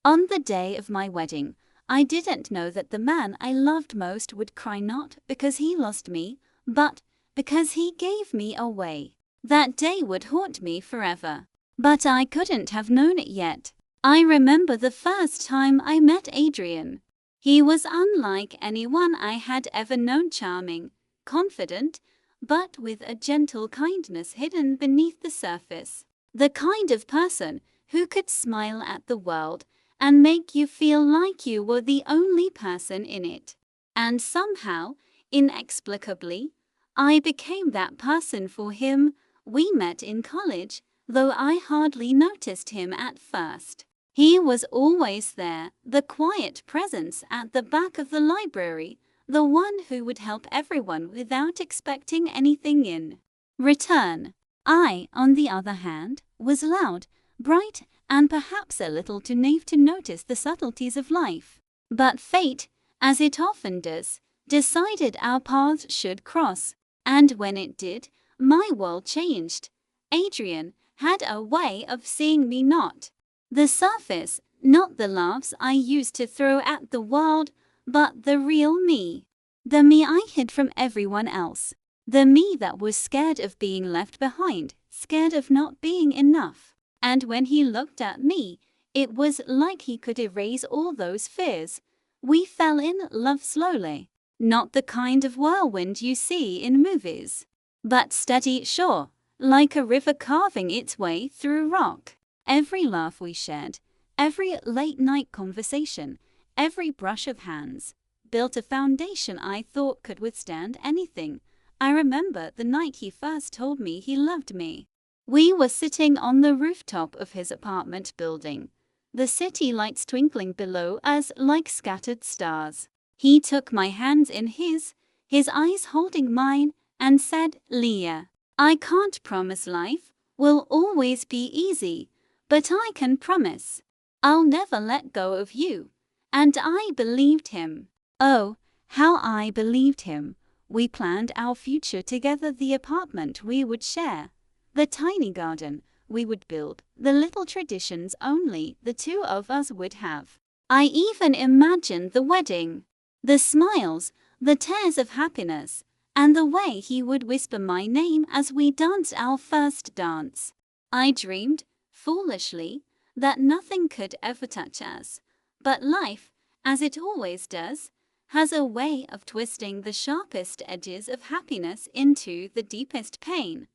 On the day of my wedding, I didn't know that the man I loved most would cry not because he lost me, but because he gave me away. That day would haunt me forever. But I couldn't have known it yet. I remember the first time I met Adrian. He was unlike anyone I had ever known, charming, confident, but with a gentle kindness hidden beneath the surface. The kind of person who could smile at the world and make you feel like you were the only person in it. And somehow, inexplicably, I became that person for him. We met in college, though I hardly noticed him at first. He was always there, the quiet presence at the back of the library, the one who would help everyone without expecting anything in return. I, on the other hand, was loud, bright, and perhaps a little too naive to notice the subtleties of life. But fate, as it often does, decided our paths should cross, and when it did, my world changed. Adrian had a way of seeing me not the surface, not the laughs I used to throw at the world, but the real me. The me I hid from everyone else. The me that was scared of being left behind, scared of not being enough. And when he looked at me, it was like he could erase all those fears. We fell in love slowly. Not the kind of whirlwind you see in movies, but steady, sure, like a river carving its way through rock. Every laugh we shared, every late-night conversation, every brush of hands, built a foundation I thought could withstand anything. I remember the night he first told me he loved me. We were sitting on the rooftop of his apartment building, the city lights twinkling below us like scattered stars. He took my hands in his eyes holding mine, and said, "Liya, I can't promise life will always be easy, but I can promise I'll never let go of you." And I believed him. Oh, how I believed him. We planned our future together, the apartment we would share, the tiny garden we would build, the little traditions only the two of us would have. I even imagined the wedding, the smiles, the tears of happiness, and the way he would whisper my name as we danced our first dance. I dreamed, foolishly, that nothing could ever touch us. But life, as it always does, has a way of twisting the sharpest edges of happiness into the deepest pain.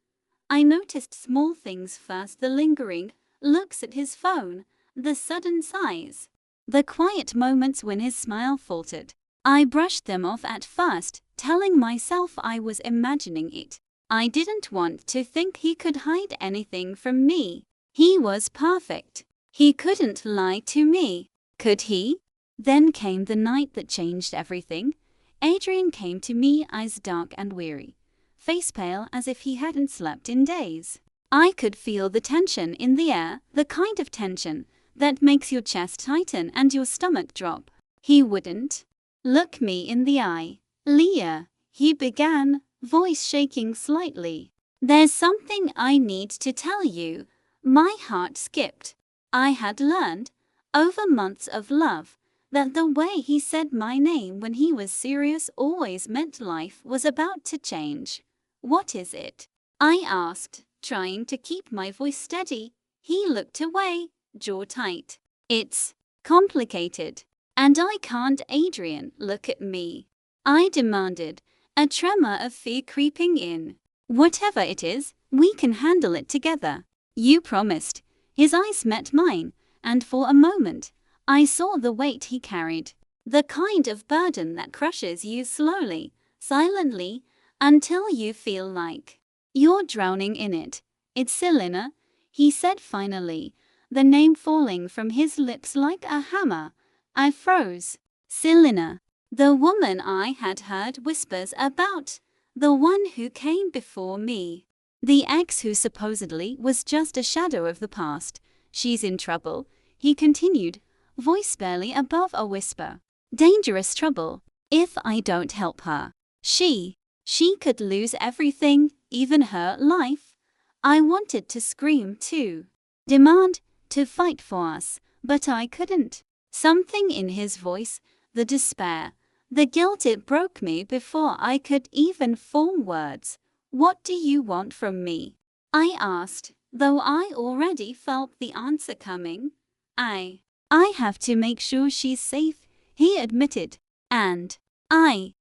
I noticed small things first, the lingering looks at his phone, the sudden sighs, the quiet moments when his smile faltered. I brushed them off at first, telling myself I was imagining it. I didn't want to think he could hide anything from me. He was perfect. He couldn't lie to me, could he? Then came the night that changed everything. Adrian came to me, eyes dark and weary, face pale as if he hadn't slept in days. I could feel the tension in the air, the kind of tension that makes your chest tighten and your stomach drop. He wouldn't look me in the eye. "Liya," he began, voice shaking slightly. "There's something I need to tell you." My heart skipped. I had learned, over months of love, that the way he said my name when he was serious always meant life was about to change. "What is it?" I asked, trying to keep my voice steady. He looked away, jaw tight. "It's complicated. And I can't." "Adrian, look at me," I demanded, a tremor of fear creeping in. "Whatever it is, we can handle it together. You promised." His eyes met mine, and for a moment, I saw the weight he carried. The kind of burden that crushes you slowly, silently, until you feel like you're drowning in it. "It's Selena," he said finally, the name falling from his lips like a hammer. I froze. Selena, the woman I had heard whispers about, the one who came before me. The ex who supposedly was just a shadow of the past. "She's in trouble," he continued, voice barely above a whisper. "Dangerous trouble. If I don't help her, she could lose everything, even her life." I wanted to scream too, demand, to fight for us, but I couldn't. Something in his voice, the despair, the guilt, it broke me before I could even form words. "What do you want from me?" I asked, though I already felt the answer coming. I have to make sure she's safe," he admitted. "And I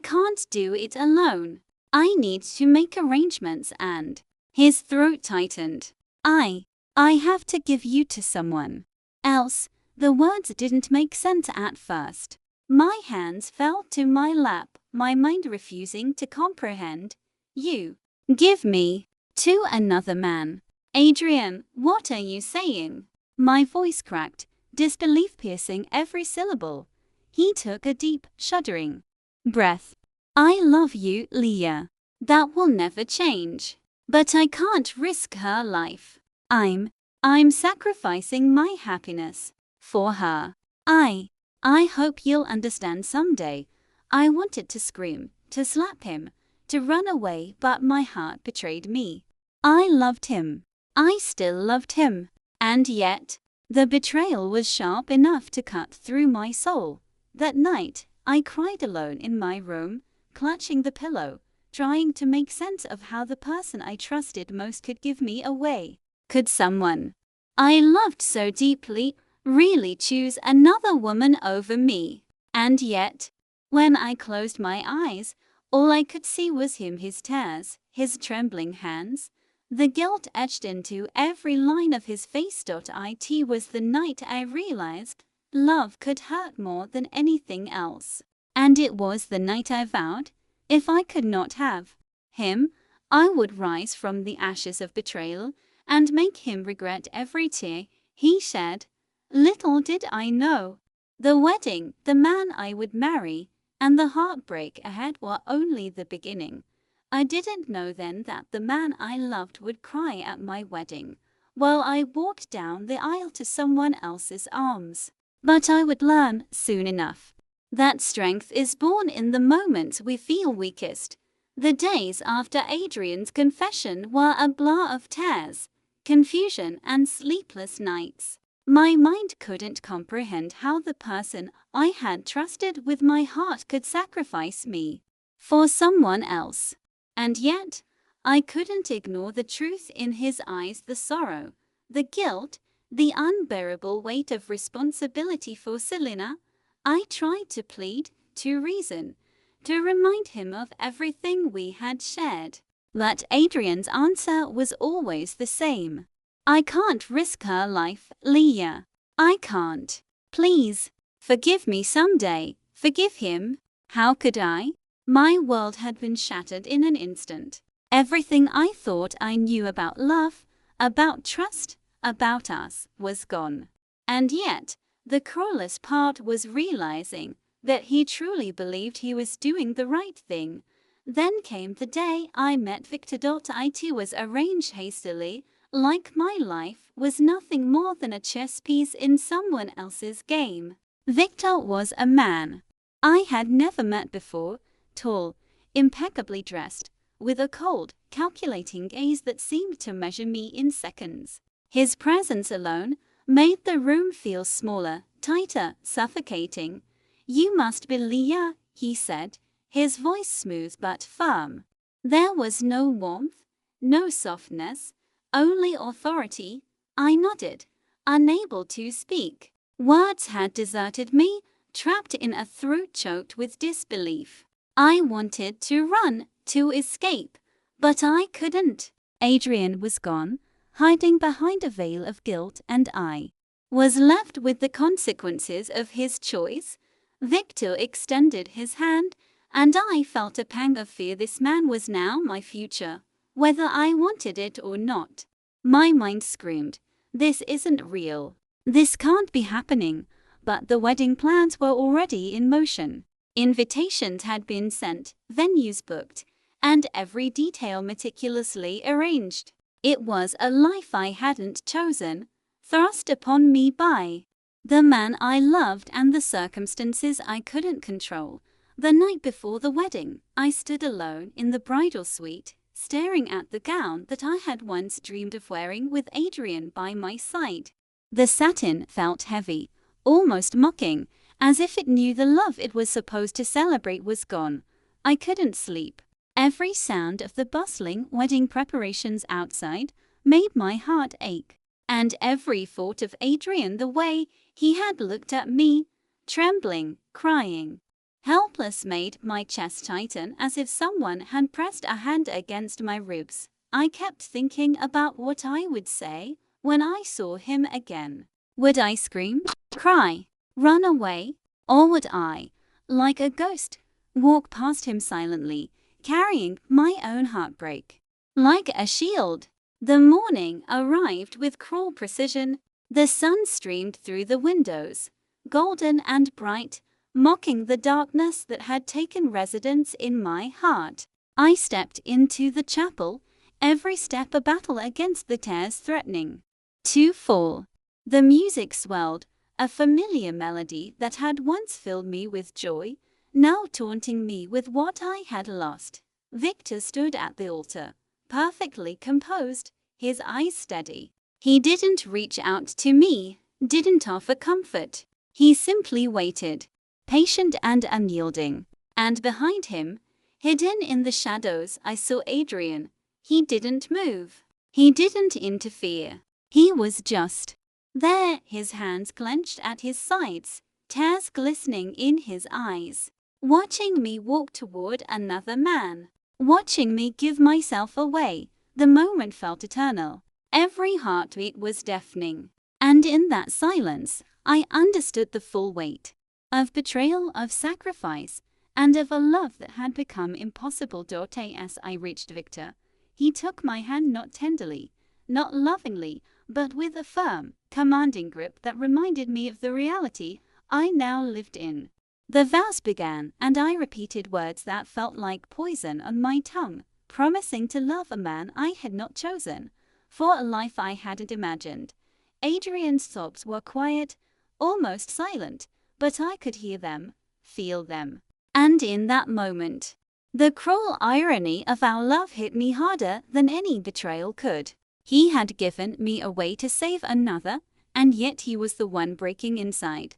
can't do it alone. I need to make arrangements and—" His throat tightened. I have to give you to someone else." The words didn't make sense at first. My hands fell to my lap, my mind refusing to comprehend. "You give me to another man? Adrian, what are you saying?" My voice cracked, disbelief piercing every syllable. He took a deep, shuddering breath. "I love you, Liya. That will never change. But I can't risk her life. I'm sacrificing my happiness for her. I hope you'll understand someday." I wanted to scream, to slap him, to run away, but my heart betrayed me. I loved him. I still loved him. And yet, the betrayal was sharp enough to cut through my soul. That night, I cried alone in my room, clutching the pillow, trying to make sense of how the person I trusted most could give me away. Could someone I loved so deeply really choose another woman over me? And yet, when I closed my eyes, all I could see was him, his tears, his trembling hands, the guilt etched into every line of his face. It was the night I realized love could hurt more than anything else. And it was the night I vowed, if I could not have him, I would rise from the ashes of betrayal and make him regret every tear he shed. Little did I know, the wedding, the man I would marry, and the heartbreak ahead were only the beginning. I didn't know then that the man I loved would cry at my wedding, while I walked down the aisle to someone else's arms. But I would learn soon enough that strength is born in the moments we feel weakest. The days after Adrian's confession were a blur of tears, confusion, and sleepless nights. My mind couldn't comprehend how the person I had trusted with my heart could sacrifice me for someone else. And yet, I couldn't ignore the truth in his eyes, the sorrow, the guilt, the unbearable weight of responsibility for Selena. I tried to plead, to reason, to remind him of everything we had shared. But Adrian's answer was always the same. "I can't risk her life, Liya. I can't. Please, forgive me someday." Forgive him? How could I? My world had been shattered in an instant. Everything I thought I knew about love, about trust, about us, was gone. And yet, the cruelest part was realizing that he truly believed he was doing the right thing. Then came the day I met Victor. It was arranged hastily, like my life was nothing more than a chess piece in someone else's game. Victor was a man I had never met before, tall, impeccably dressed, with a cold, calculating gaze that seemed to measure me in seconds. His presence alone made the room feel smaller, tighter, suffocating. "You must be Liya," he said, his voice smooth but firm. There was no warmth, no softness, only authority. I nodded, unable to speak. Words had deserted me, trapped in a throat choked with disbelief. I wanted to run, to escape, but I couldn't. Adrian was gone, hiding behind a veil of guilt, and I was left with the consequences of his choice. Victor extended his hand, and I felt a pang of fear. This man was now my future, whether I wanted it or not. My mind screamed, "This isn't real. This can't be happening." But the wedding plans were already in motion. Invitations had been sent, venues booked, and every detail meticulously arranged. It was a life I hadn't chosen, thrust upon me by the man I loved and the circumstances I couldn't control. The night before the wedding, I stood alone in the bridal suite, staring at the gown that I had once dreamed of wearing with Adrian by my side. The satin felt heavy, almost mocking, as if it knew the love it was supposed to celebrate was gone. I couldn't sleep. Every sound of the bustling wedding preparations outside made my heart ache, and every thought of Adrian, the way he had looked at me, trembling, crying, helpless, made my chest tighten as if someone had pressed a hand against my ribs. I kept thinking about what I would say when I saw him again. Would I scream, cry, run away, or would I, like a ghost, walk past him silently, carrying my own heartbreak like a shield? The morning arrived with cruel precision. The sun streamed through the windows, golden and bright, mocking the darkness that had taken residence in my heart. I stepped into the chapel, every step a battle against the tears threatening to fall. The music swelled, a familiar melody that had once filled me with joy, now taunting me with what I had lost. Victor stood at the altar, perfectly composed, his eyes steady. He didn't reach out to me, didn't offer comfort. He simply waited, patient and unyielding. And behind him, hidden in the shadows, I saw Adrian. He didn't move. He didn't interfere. He was just there, his hands clenched at his sides, tears glistening in his eyes, watching me walk toward another man, watching me give myself away. The moment felt eternal. Every heartbeat was deafening. And in that silence, I understood the full weight of betrayal, of sacrifice, and of a love that had become impossible. As I reached Victor, he took my hand, not tenderly, not lovingly, but with a firm, commanding grip that reminded me of the reality I now lived in. The vows began, and I repeated words that felt like poison on my tongue, promising to love a man I had not chosen, for a life I hadn't imagined. Adrian's sobs were quiet, almost silent, but I could hear them, feel them. And in that moment, the cruel irony of our love hit me harder than any betrayal could. He had given me away to save another, and yet he was the one breaking inside.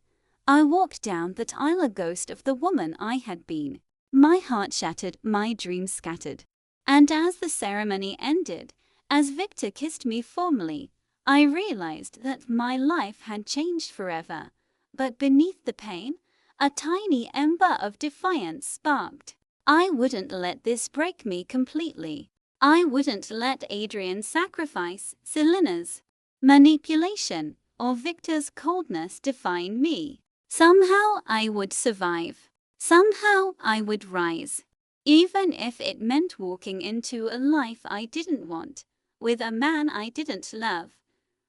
I walked down that aisle, a ghost of the woman I had been. My heart shattered, my dreams scattered. And as the ceremony ended, as Victor kissed me formally, I realized that my life had changed forever. But beneath the pain, a tiny ember of defiance sparked. I wouldn't let this break me completely. I wouldn't let Adrian's sacrifice, Selena's manipulation, or Victor's coldness define me. Somehow I would survive. Somehow I would rise. Even if it meant walking into a life I didn't want, with a man I didn't love,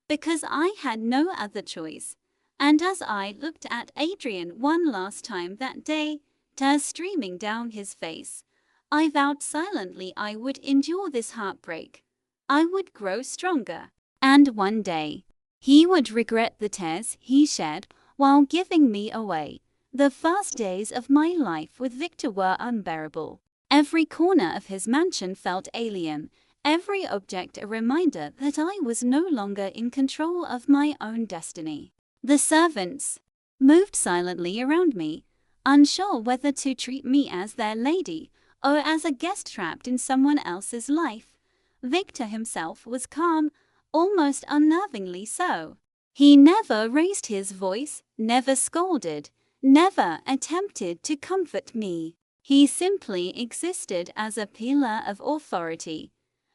because I had no other choice. And as I looked at Adrian one last time that day, tears streaming down his face, I vowed silently I would endure this heartbreak. I would grow stronger. And one day, he would regret the tears he shed while giving me away. The first days of my life with Victor were unbearable. Every corner of his mansion felt alien, every object a reminder that I was no longer in control of my own destiny. The servants moved silently around me, unsure whether to treat me as their lady or as a guest trapped in someone else's life. Victor himself was calm, almost unnervingly so. He never raised his voice, never scolded, never attempted to comfort me. He simply existed as a pillar of authority,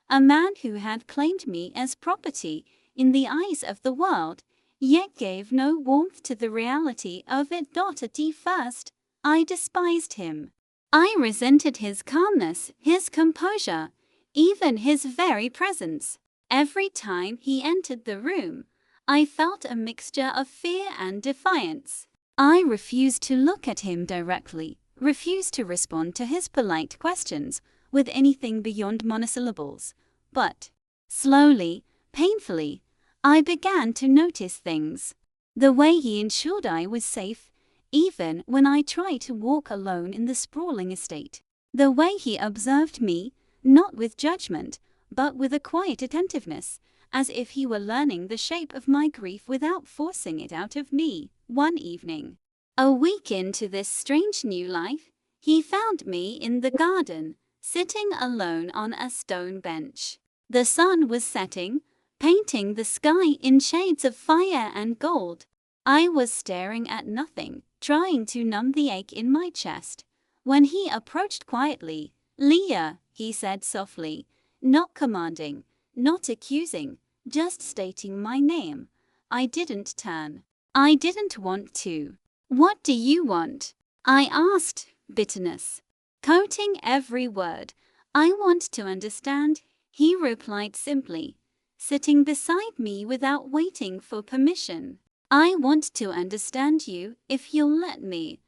a man who had claimed me as property in the eyes of the world, yet gave no warmth to the reality of it. At first, I despised him. I resented his calmness, his composure, even his very presence. Every time he entered the room, I felt a mixture of fear and defiance. I refused to look at him directly, refused to respond to his polite questions with anything beyond monosyllables. But slowly, painfully, I began to notice things. The way he ensured I was safe, even when I tried to walk alone in the sprawling estate. The way he observed me, not with judgment, but with a quiet attentiveness, as if he were learning the shape of my grief without forcing it out of me. One evening, a week into this strange new life, he found me in the garden, sitting alone on a stone bench. The sun was setting, painting the sky in shades of fire and gold. I was staring at nothing, trying to numb the ache in my chest, when he approached quietly. "Liya," he said softly, not commanding, not accusing, just stating my name. I didn't turn. I didn't want to. "What do you want?" I asked, bitterness coating every word. "I want to understand," he replied simply, sitting beside me without waiting for permission. "I want to understand you, if you'll let me."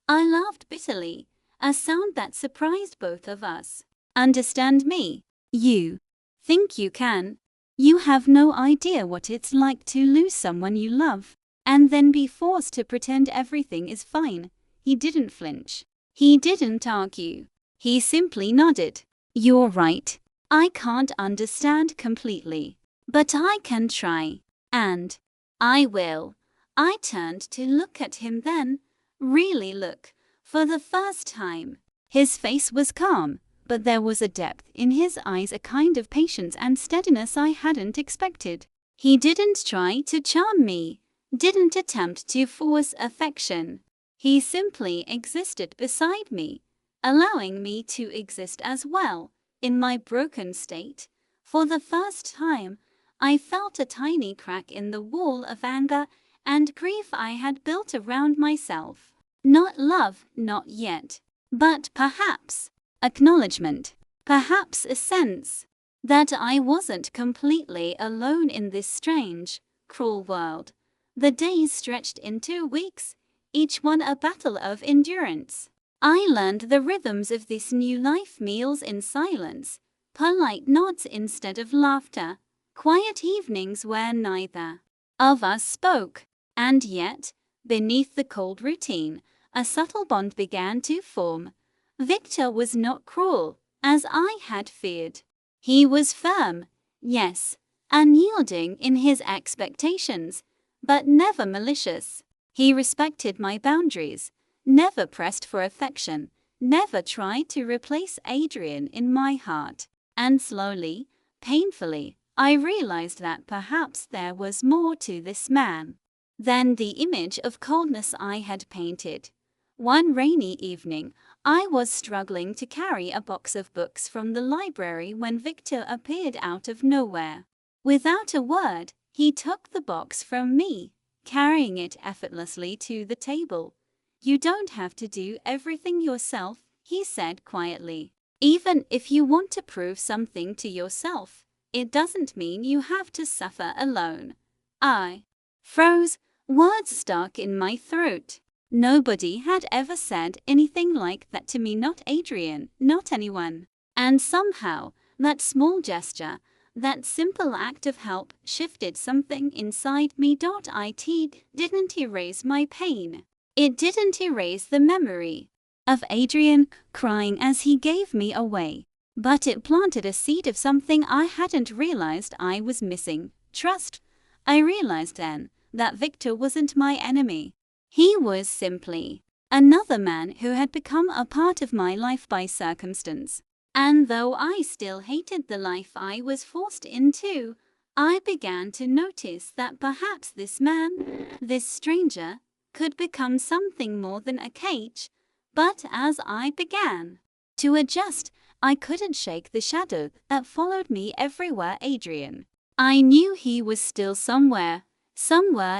I laughed bitterly, a sound that surprised both of us. "Understand me? You think you can? You have no idea what it's like to lose someone you love, and then be forced to pretend everything is fine." He didn't flinch. He didn't argue. He simply nodded. "You're right. I can't understand completely, but I can try. And I will." I turned to look at him then, really look, for the first time. His face was calm, but there was a depth in his eyes, a kind of patience and steadiness I hadn't expected. He didn't try to charm me, didn't attempt to force affection. He simply existed beside me, allowing me to exist as well, in my broken state. For the first time, I felt a tiny crack in the wall of anger and grief I had built around myself. Not love, not yet, but perhaps acknowledgement, perhaps a sense that I wasn't completely alone in this strange, cruel world. The days stretched into weeks, each one a battle of endurance. I learned the rhythms of this new life: meals in silence, polite nods instead of laughter, quiet evenings where neither of us spoke. And yet, beneath the cold routine, a subtle bond began to form. Victor was not cruel, as I had feared. He was firm, yes, unyielding in his expectations, but never malicious. He respected my boundaries, never pressed for affection, never tried to replace Adrian in my heart. And slowly, painfully, I realized that perhaps there was more to this man than the image of coldness I had painted. One rainy evening, I was struggling to carry a box of books from the library when Victor appeared out of nowhere. Without a word, he took the box from me, carrying it effortlessly to the table. "You don't have to do everything yourself," he said quietly. "Even if you want to prove something to yourself, it doesn't mean you have to suffer alone." I froze, words stuck in my throat. Nobody had ever said anything like that to me, not Adrian, not anyone. And somehow, that small gesture, that simple act of help, shifted something inside me. It didn't erase my pain. It didn't erase the memory of Adrian crying as he gave me away. But it planted a seed of something I hadn't realized I was missing: trust. I realized then that Victor wasn't my enemy. He was simply another man who had become a part of my life by circumstance. And though I still hated the life I was forced into, I began to notice that perhaps this man, this stranger, could become something more than a cage. But as I began to adjust, I couldn't shake the shadow that followed me everywhere. Adrian. I knew he was still somewhere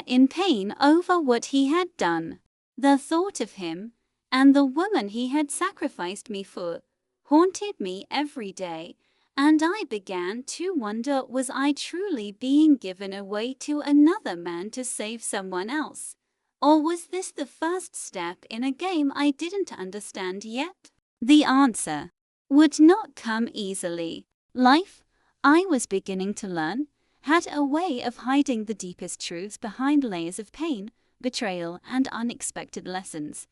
in pain over what he had done. The thought of him, and the woman he had sacrificed me for, haunted me every day, and I began to wonder, was I truly being given away to another man to save someone else? Or was this the first step in a game I didn't understand yet? The answer would not come easily. Life, I was beginning to learn, had a way of hiding the deepest truths behind layers of pain, betrayal, and unexpected lessons.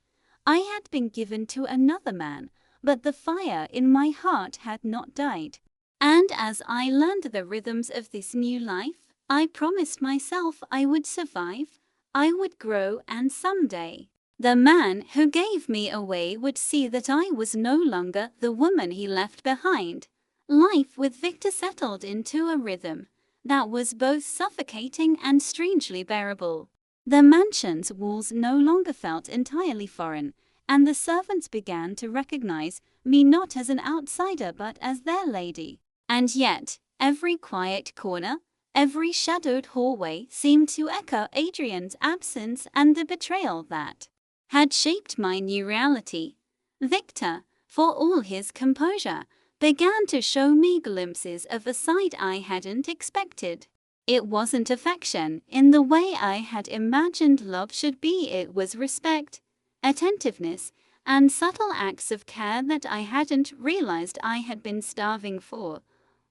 I had been given to another man, but the fire in my heart had not died. And as I learned the rhythms of this new life, I promised myself I would survive, I would grow, and someday the man who gave me away would see that I was no longer the woman he left behind. Life with Victor settled into a rhythm that was both suffocating and strangely bearable. The mansion's walls no longer felt entirely foreign, and the servants began to recognize me not as an outsider but as their lady. And yet, every quiet corner, every shadowed hallway seemed to echo Adrian's absence and the betrayal that had shaped my new reality. Victor, for all his composure, began to show me glimpses of a side I hadn't expected. It wasn't affection in the way I had imagined love should be. It was respect, attentiveness, and subtle acts of care that I hadn't realized I had been starving for.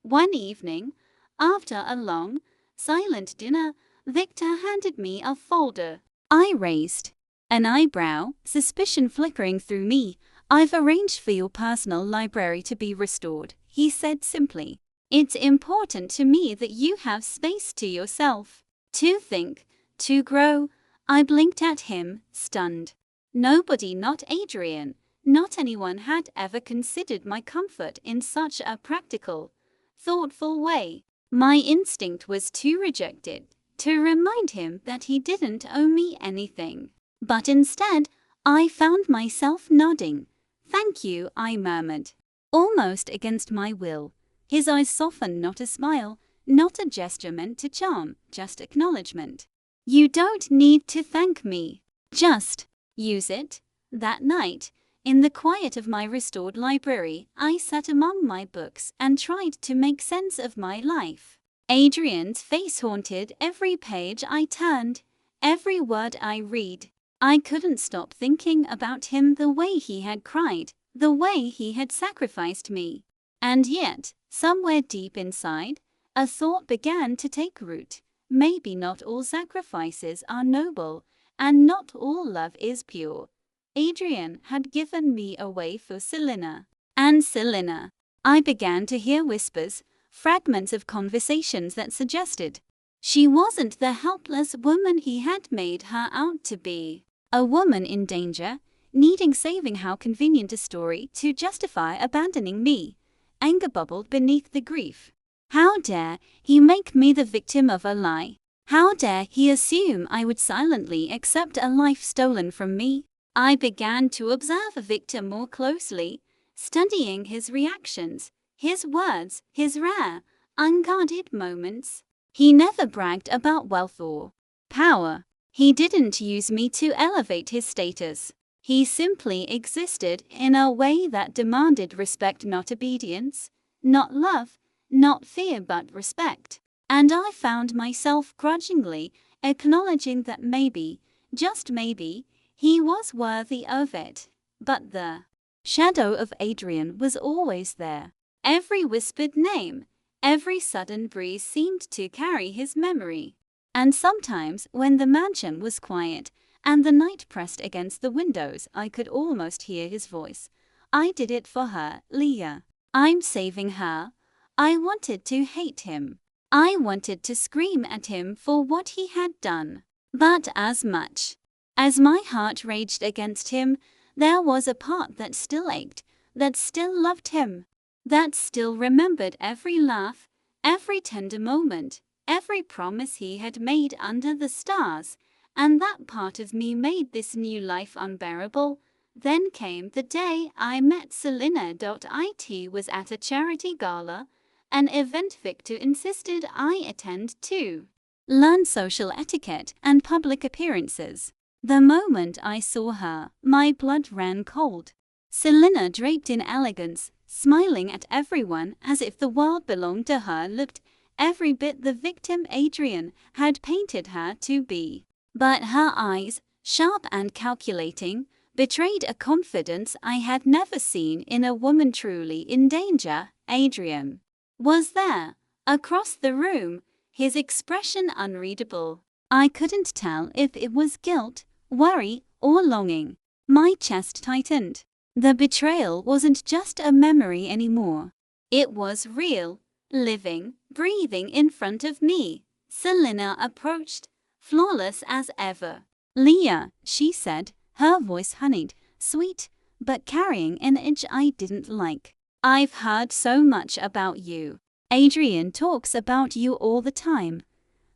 One evening, after a long, silent dinner, Victor handed me a folder. I raised an eyebrow, suspicion flickering through me. "I've arranged for your personal library to be restored," he said simply. "It's important to me that you have space to yourself, to think, to grow." I blinked at him, stunned. Nobody, not Adrian, not anyone, had ever considered my comfort in such a practical, thoughtful way. My instinct was to reject it, to remind him that he didn't owe me anything. But instead, I found myself nodding. "Thank you," I murmured, almost against my will. His eyes softened, not a smile, not a gesture meant to charm, just acknowledgement. "You don't need to thank me. Just use it." That night, in the quiet of my restored library, I sat among my books and tried to make sense of my life. Adrian's face haunted every page I turned, every word I read. I couldn't stop thinking about him, the way he had cried, the way he had sacrificed me. And yet, somewhere deep inside, a thought began to take root. Maybe not all sacrifices are noble, and not all love is pure. Adrian had given me away for Selina. And Selina. I began to hear whispers, fragments of conversations that suggested she wasn't the helpless woman he had made her out to be. A woman in danger, needing saving. How convenient a story to justify abandoning me. Anger bubbled beneath the grief. How dare he make me the victim of a lie? How dare he assume I would silently accept a life stolen from me? I began to observe Victor more closely, studying his reactions, his words, his rare, unguarded moments. He never bragged about wealth or power. He didn't use me to elevate his status. He simply existed in a way that demanded respect, not obedience, not love, not fear, but respect. And I found myself grudgingly acknowledging that maybe, just maybe, he was worthy of it. But the shadow of Adrian was always there. Every whispered name, every sudden breeze seemed to carry his memory. And sometimes, when the mansion was quiet and the night pressed against the windows, I could almost hear his voice. "I did it for her, Liya. I'm saving her." I wanted to hate him. I wanted to scream at him for what he had done. But as much as my heart raged against him, there was a part that still ached, that still loved him, that still remembered every laugh, every tender moment, every promise he had made under the stars. And that part of me made this new life unbearable. Then came the day I met Selina. It was at a charity gala, an event Victor insisted I attend to learn social etiquette and public appearances. The moment I saw her, my blood ran cold. Selina, draped in elegance, smiling at everyone as if the world belonged to her, looked every bit the victim Adrian had painted her to be. But her eyes, sharp and calculating, betrayed a confidence I had never seen in a woman truly in danger. Adrian was there, across the room, his expression unreadable. I couldn't tell if it was guilt, worry, or longing. My chest tightened. The betrayal wasn't just a memory anymore. It was real, living, breathing in front of me. Selena approached, flawless as ever. "Liya," she said, her voice honeyed, sweet, but carrying an edge I didn't like. "I've heard so much about you. Adrian talks about you all the time."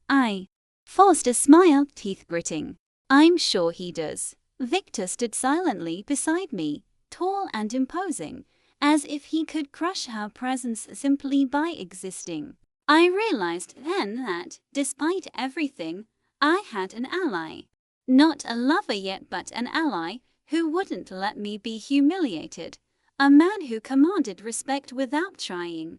I forced a smile, teeth gritting. "I'm sure he does." Victor stood silently beside me, tall and imposing, as if he could crush her presence simply by existing. I realized then that, despite everything, I had an ally. Not a lover yet, but an ally who wouldn't let me be humiliated. A man who commanded respect without trying.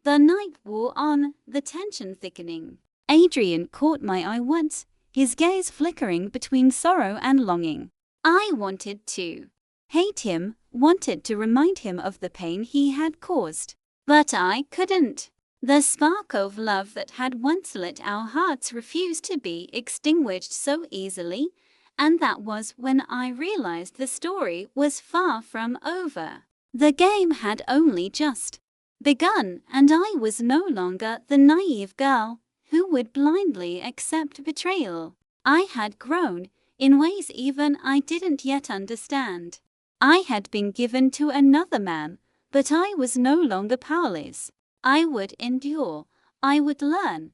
The night wore on, the tension thickening. Adrian caught my eye once, his gaze flickering between sorrow and longing. I wanted to hate him, wanted to remind him of the pain he had caused. But I couldn't. The spark of love that had once lit our hearts refused to be extinguished so easily, and that was when I realized the story was far from over. The game had only just begun, and I was no longer the naive girl who would blindly accept betrayal. I had grown, in ways even I didn't yet understand. I had been given to another man, but I was no longer powerless. I would endure, I would learn,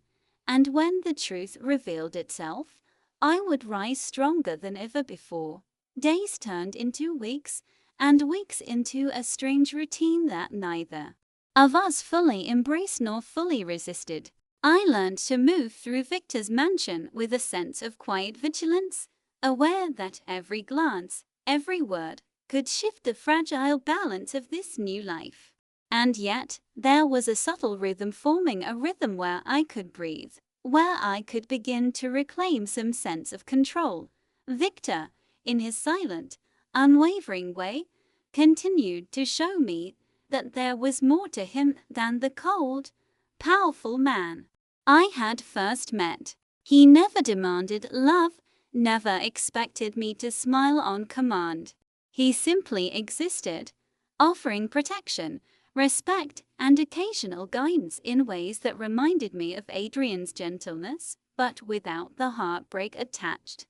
and when the truth revealed itself, I would rise stronger than ever before. Days turned into weeks, and weeks into a strange routine that neither of us fully embraced nor fully resisted. I learned to move through Victor's mansion with a sense of quiet vigilance, aware that every glance, every word, could shift the fragile balance of this new life. And yet, there was a subtle rhythm forming, a rhythm where I could breathe, where I could begin to reclaim some sense of control. Victor, in his silent, unwavering way, continued to show me that there was more to him than the cold, powerful man I had first met. He never demanded love, never expected me to smile on command. He simply existed, offering protection, respect, and occasional guidance in ways that reminded me of Adrian's gentleness, but without the heartbreak attached.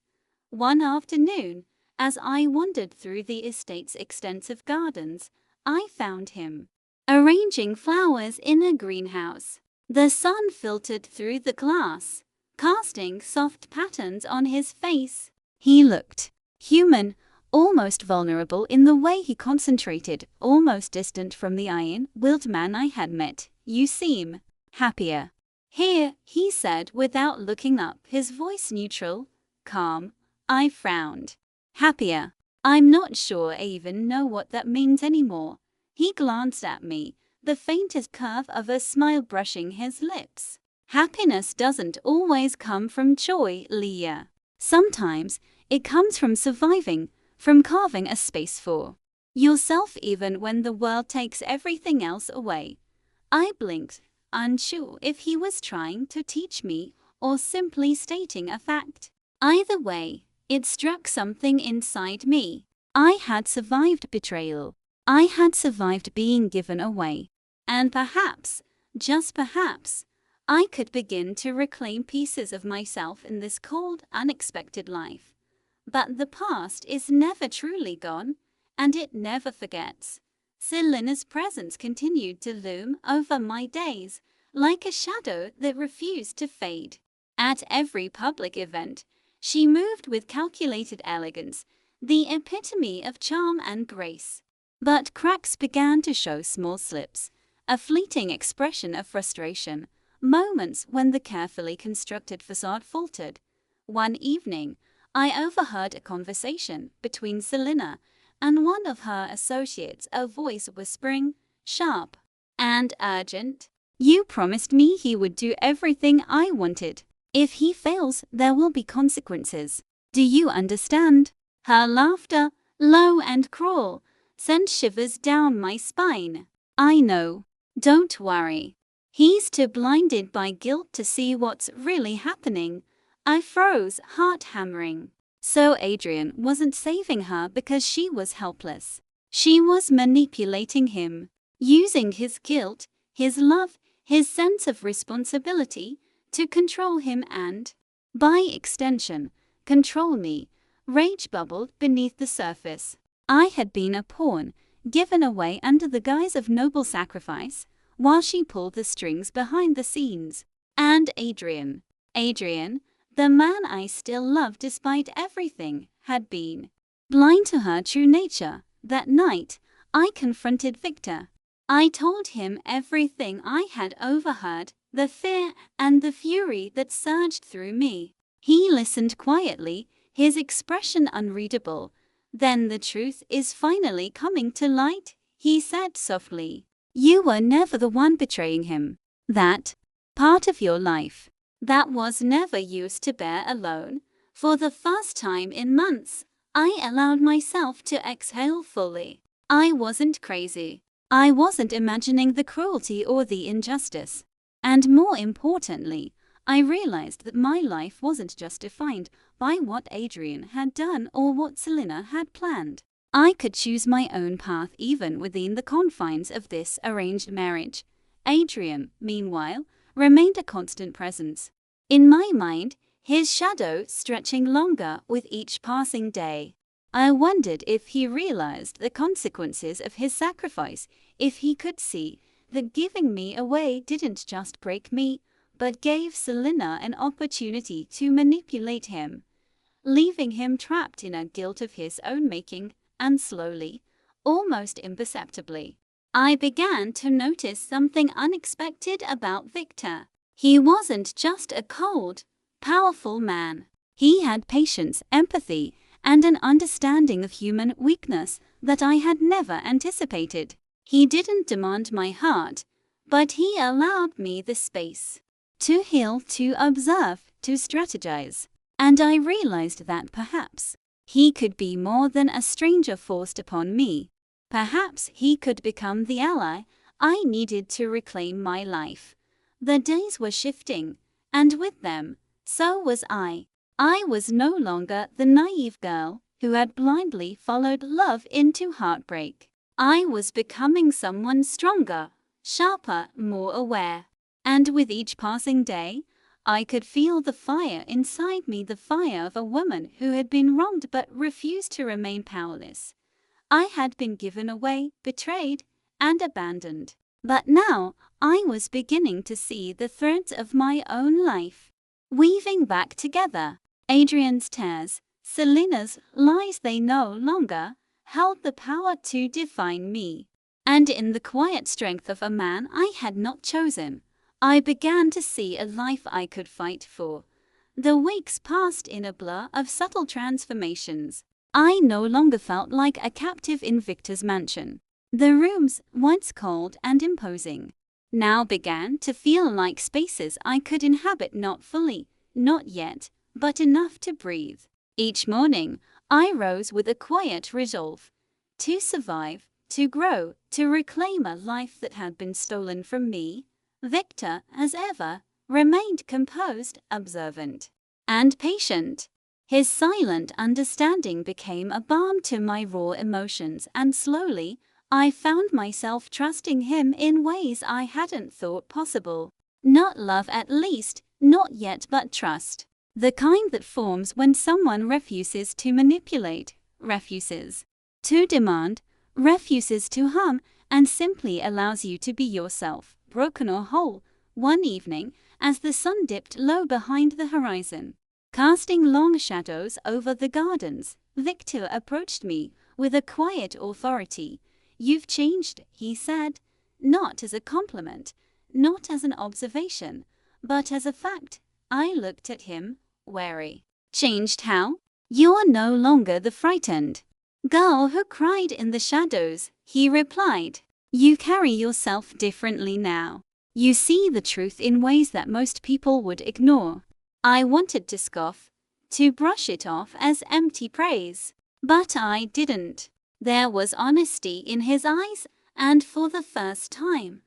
One afternoon, as I wandered through the estate's extensive gardens, I found him arranging flowers in a greenhouse. The sun filtered through the glass, casting soft patterns on his face. He looked human, almost vulnerable in the way he concentrated, almost distant from the iron-willed man I had met. "You seem happier here," he said without looking up, his voice neutral, calm. I frowned. "Happier? I'm not sure I even know what that means anymore." He glanced at me, the faintest curve of a smile brushing his lips. "Happiness doesn't always come from joy, Liya. Sometimes it comes from surviving, from carving a space for yourself even when the world takes everything else away." I blinked, unsure if he was trying to teach me or simply stating a fact. Either way, it struck something inside me. I had survived betrayal. I had survived being given away. And perhaps, just perhaps, I could begin to reclaim pieces of myself in this cold, unexpected life. But the past is never truly gone, and it never forgets. Selena's presence continued to loom over my days, like a shadow that refused to fade. At every public event, she moved with calculated elegance, the epitome of charm and grace. But cracks began to show, small slips, a fleeting expression of frustration, moments when the carefully constructed facade faltered. One evening, I overheard a conversation between Selena and one of her associates, a voice whispering, sharp and urgent, "You promised me he would do everything I wanted. If he fails, there will be consequences. Do you understand?" Her laughter, low and cruel, sent shivers down my spine. "I know. Don't worry. He's too blinded by guilt to see what's really happening." I froze, heart hammering. So Adrian wasn't saving her because she was helpless. She was manipulating him. using his guilt, his love, his sense of responsibility to control him and, by extension, control me. Rage bubbled beneath the surface. I had been a pawn, given away under the guise of noble sacrifice, while she pulled the strings behind the scenes. And Adrian, the man I still loved despite everything, had been blind to her true nature. That night, I confronted Victor. I told him everything I had overheard, the fear and the fury that surged through me. He listened quietly, his expression unreadable. Then the truth is finally coming to light, he said softly. You were never the one betraying him. That part of your life that was never used to bear alone. For the first time in months, I allowed myself to exhale fully. I wasn't crazy. I wasn't imagining the cruelty or the injustice. And more importantly, I realized that my life wasn't just defined by what Adrian had done or what Selena had planned. I could choose my own path even within the confines of this arranged marriage. Adrian, meanwhile, remained a constant presence. In my mind, his shadow stretching longer with each passing day. I wondered if he realized the consequences of his sacrifice, if he could see that giving me away didn't just break me, but gave Selena an opportunity to manipulate him, leaving him trapped in a guilt of his own making. And slowly, almost imperceptibly, I began to notice something unexpected about Victor. He wasn't just a cold, powerful man. He had patience, empathy, and an understanding of human weakness that I had never anticipated. He didn't demand my heart, but he allowed me the space to heal, to observe, to strategize. And I realized that perhaps he could be more than a stranger forced upon me. Perhaps he could become the ally I needed to reclaim my life. The days were shifting, and with them, so was I. I was no longer the naive girl who had blindly followed love into heartbreak. I was becoming someone stronger, sharper, more aware. And with each passing day, I could feel the fire inside me, the fire of a woman who had been wronged but refused to remain powerless. I had been given away, betrayed, and abandoned. But now, I was beginning to see the threads of my own life weaving back together. Adrian's tears, Selena's lies, they no longer held the power to define me. And in the quiet strength of a man I had not chosen, I began to see a life I could fight for. The weeks passed in a blur of subtle transformations. I no longer felt like a captive in Victor's mansion. The rooms, once cold and imposing, now began to feel like spaces I could inhabit, not fully, not yet, but enough to breathe. Each morning, I rose with a quiet resolve to survive, to grow, to reclaim a life that had been stolen from me. Victor, as ever, remained composed, observant, and patient. His silent understanding became a balm to my raw emotions, and slowly, I found myself trusting him in ways I hadn't thought possible. Not love, at least, not yet, but trust. The kind that forms when someone refuses to manipulate, refuses to demand, refuses to harm, and simply allows you to be yourself, broken or whole. One evening, as the sun dipped low behind the horizon, casting long shadows over the gardens, Victor approached me with a quiet authority. "You've changed," he said, not as a compliment, not as an observation, but as a fact. I looked at him, wary. "Changed how?" "You're no longer the frightened girl who cried in the shadows," he replied. "You carry yourself differently now. You see the truth in ways that most people would ignore." I wanted to scoff, to brush it off as empty praise, but I didn't. There was honesty in his eyes, and for the first time,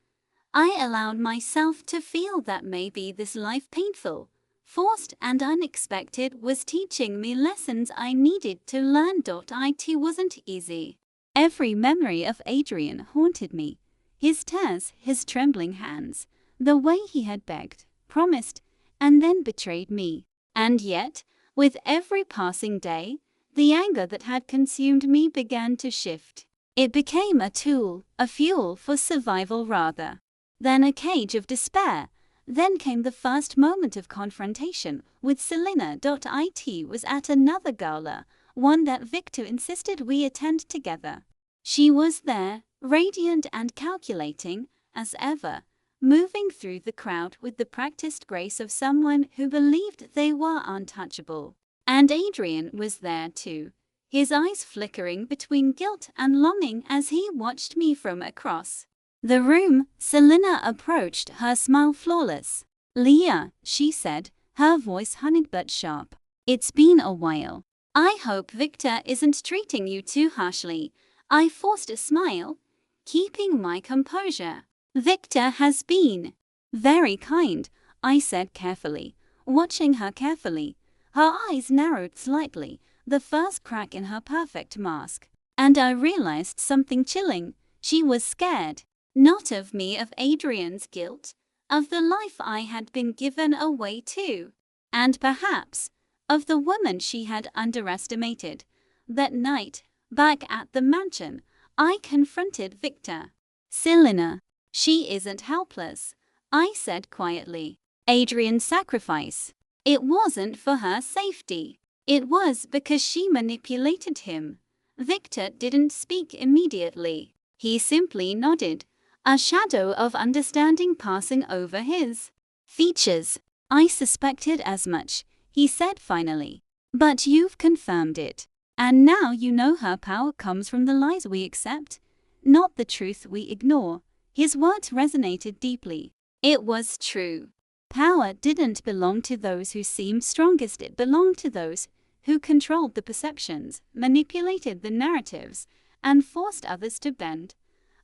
I allowed myself to feel that maybe this life, painful, forced and unexpected, was teaching me lessons I needed to learn. It wasn't easy. Every memory of Adrian haunted me. his tears, his trembling hands, the way he had begged, promised, and then betrayed me. And yet, with every passing day, the anger that had consumed me began to shift. It became a tool, a fuel for survival rather than a cage of despair. Then came the first moment of confrontation with Selena. It was at another gala, one that Victor insisted we attend together. She was there, radiant and calculating, as ever, moving through the crowd with the practiced grace of someone who believed they were untouchable. And Adrian was there too, his eyes flickering between guilt and longing as he watched me from across the room. Selena approached, her smile flawless. "Liya," she said, her voice honeyed but sharp. "It's been a while. I hope Victor isn't treating you too harshly." I forced a smile, keeping my composure. "Victor has been very kind," I said carefully, watching her carefully. Her eyes narrowed slightly, the first crack in her perfect mask. And I realized something chilling. She was scared. Not of me, of Adrian's guilt, of the life I had been given away to, and perhaps of the woman she had underestimated. That night, back at the mansion, I confronted Victor. "Selena, she isn't helpless," I said quietly. "Adrian's sacrifice, it wasn't for her safety. It was because she manipulated him." Victor didn't speak immediately. He simply nodded, a shadow of understanding passing over his features. "I suspected as much," he said finally. "But you've confirmed it. And now you know her power comes from the lies we accept, not the truth we ignore." His words resonated deeply. It was true. Power didn't belong to those who seemed strongest, it belonged to those who controlled the perceptions, manipulated the narratives, and forced others to bend.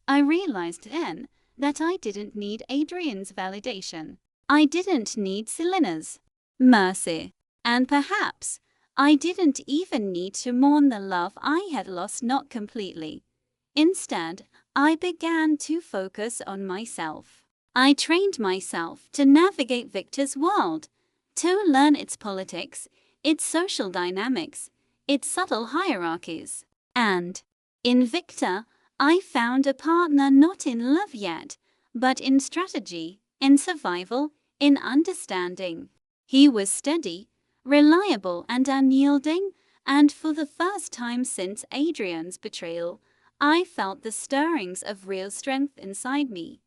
I realized then that I didn't need Adrian's validation. I didn't need Selena's mercy. And perhaps I didn't even need to mourn the love I had lost, not completely. Instead, I began to focus on myself. I trained myself to navigate Victor's world, to learn its politics, its social dynamics, its subtle hierarchies. And in Victor, I found a partner not in love yet, but in strategy, in survival, in understanding. He was steady, reliable and unyielding, and for the first time since Adrian's betrayal, I felt the stirrings of real strength inside me.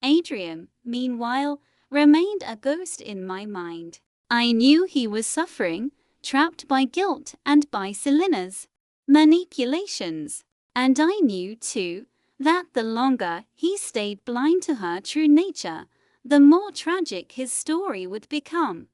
Adrian, meanwhile, remained a ghost in my mind. I knew he was suffering, trapped by guilt and by Selena's manipulations. And I knew, too, that the longer he stayed blind to her true nature, the more tragic his story would become.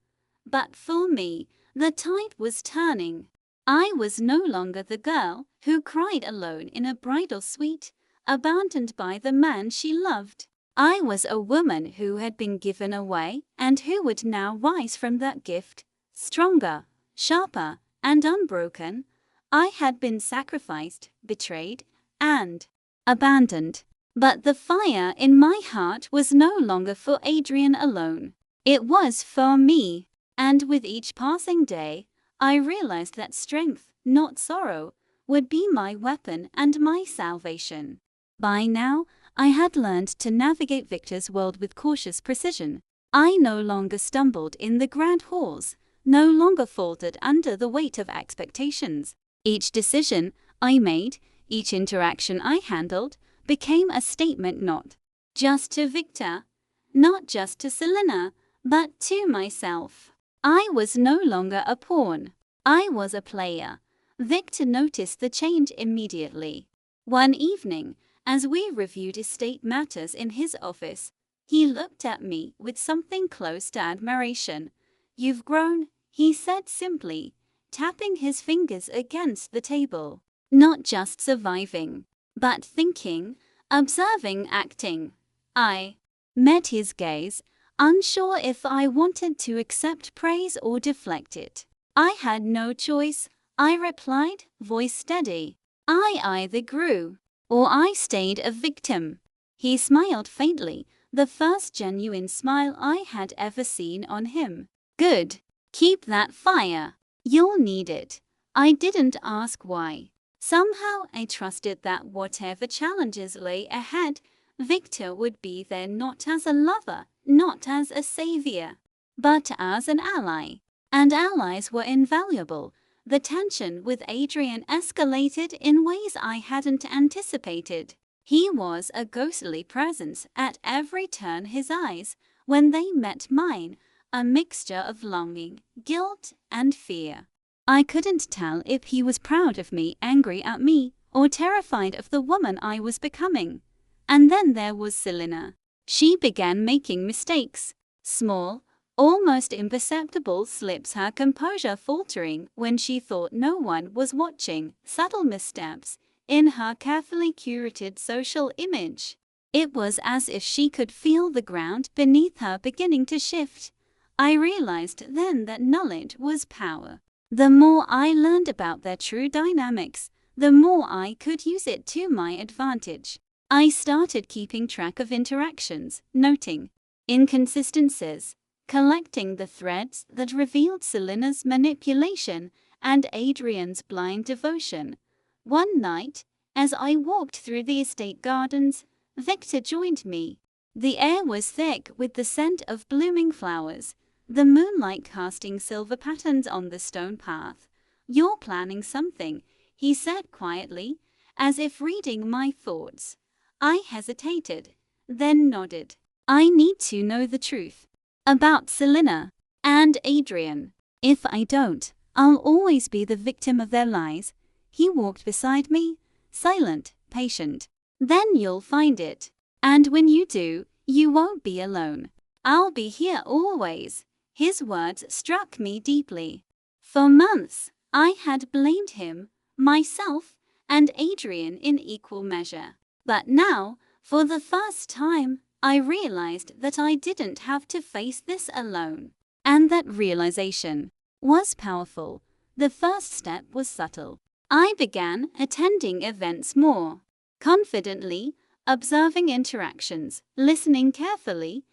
But for me, the tide was turning. I was no longer the girl who cried alone in a bridal suite, abandoned by the man she loved. I was a woman who had been given away and who would now rise from that gift, stronger, sharper, and unbroken. I had been sacrificed, betrayed, and abandoned. But the fire in my heart was no longer for Adrian alone. It was for me. And with each passing day, I realized that strength, not sorrow, would be my weapon and my salvation. By now, I had learned to navigate Victor's world with cautious precision. I no longer stumbled in the grand halls, no longer faltered under the weight of expectations. Each decision I made, each interaction I handled, became a statement not just to Victor, not just to Selena, but to myself. I was no longer a pawn. I was a player. Victor noticed the change immediately. One evening, as we reviewed estate matters in his office, he looked at me with something close to admiration. "You've grown," he said simply, tapping his fingers against the table. "Not just surviving, but thinking, observing, acting." I met his gaze, unsure if I wanted to accept praise or deflect it. "I had no choice," I replied, voice steady. "I either grew, or I stayed a victim." He smiled faintly, the first genuine smile I had ever seen on him. Good. Keep that fire. You'll need it. I didn't ask why. Somehow I trusted that whatever challenges lay ahead, Victor would be there not as a lover, not as a savior, but as an ally. And allies were invaluable. The tension with Adrian escalated in ways I hadn't anticipated. He was a ghostly presence at every turn. His eyes, when they met mine, a mixture of longing, guilt, and fear. I couldn't tell if he was proud of me, angry at me, or terrified of the woman I was becoming. And then there was Selena. She began making mistakes, small, almost imperceptible slips, her composure faltering when she thought no one was watching, subtle missteps in her carefully curated social image. It was as if she could feel the ground beneath her beginning to shift. I realized then that knowledge was power. The more I learned about their true dynamics, the more I could use it to my advantage. I started keeping track of interactions, noting inconsistencies, collecting the threads that revealed Selena's manipulation and Adrian's blind devotion. One night, as I walked through the estate gardens, Victor joined me. The air was thick with the scent of blooming flowers, the moonlight casting silver patterns on the stone path. "You're planning something," he said quietly, as if reading my thoughts. I hesitated, then nodded. "I need to know the truth about Selena and Adrian. If I don't, I'll always be the victim of their lies." He walked beside me, silent, patient. "Then you'll find it. And when you do, you won't be alone. I'll be here always." His words struck me deeply. For months, I had blamed him, myself, and Adrian in equal measure. But now, for the first time, I realized that I didn't have to face this alone. And that realization was powerful. The first step was subtle. I began attending events more confidently, observing interactions, listening carefully,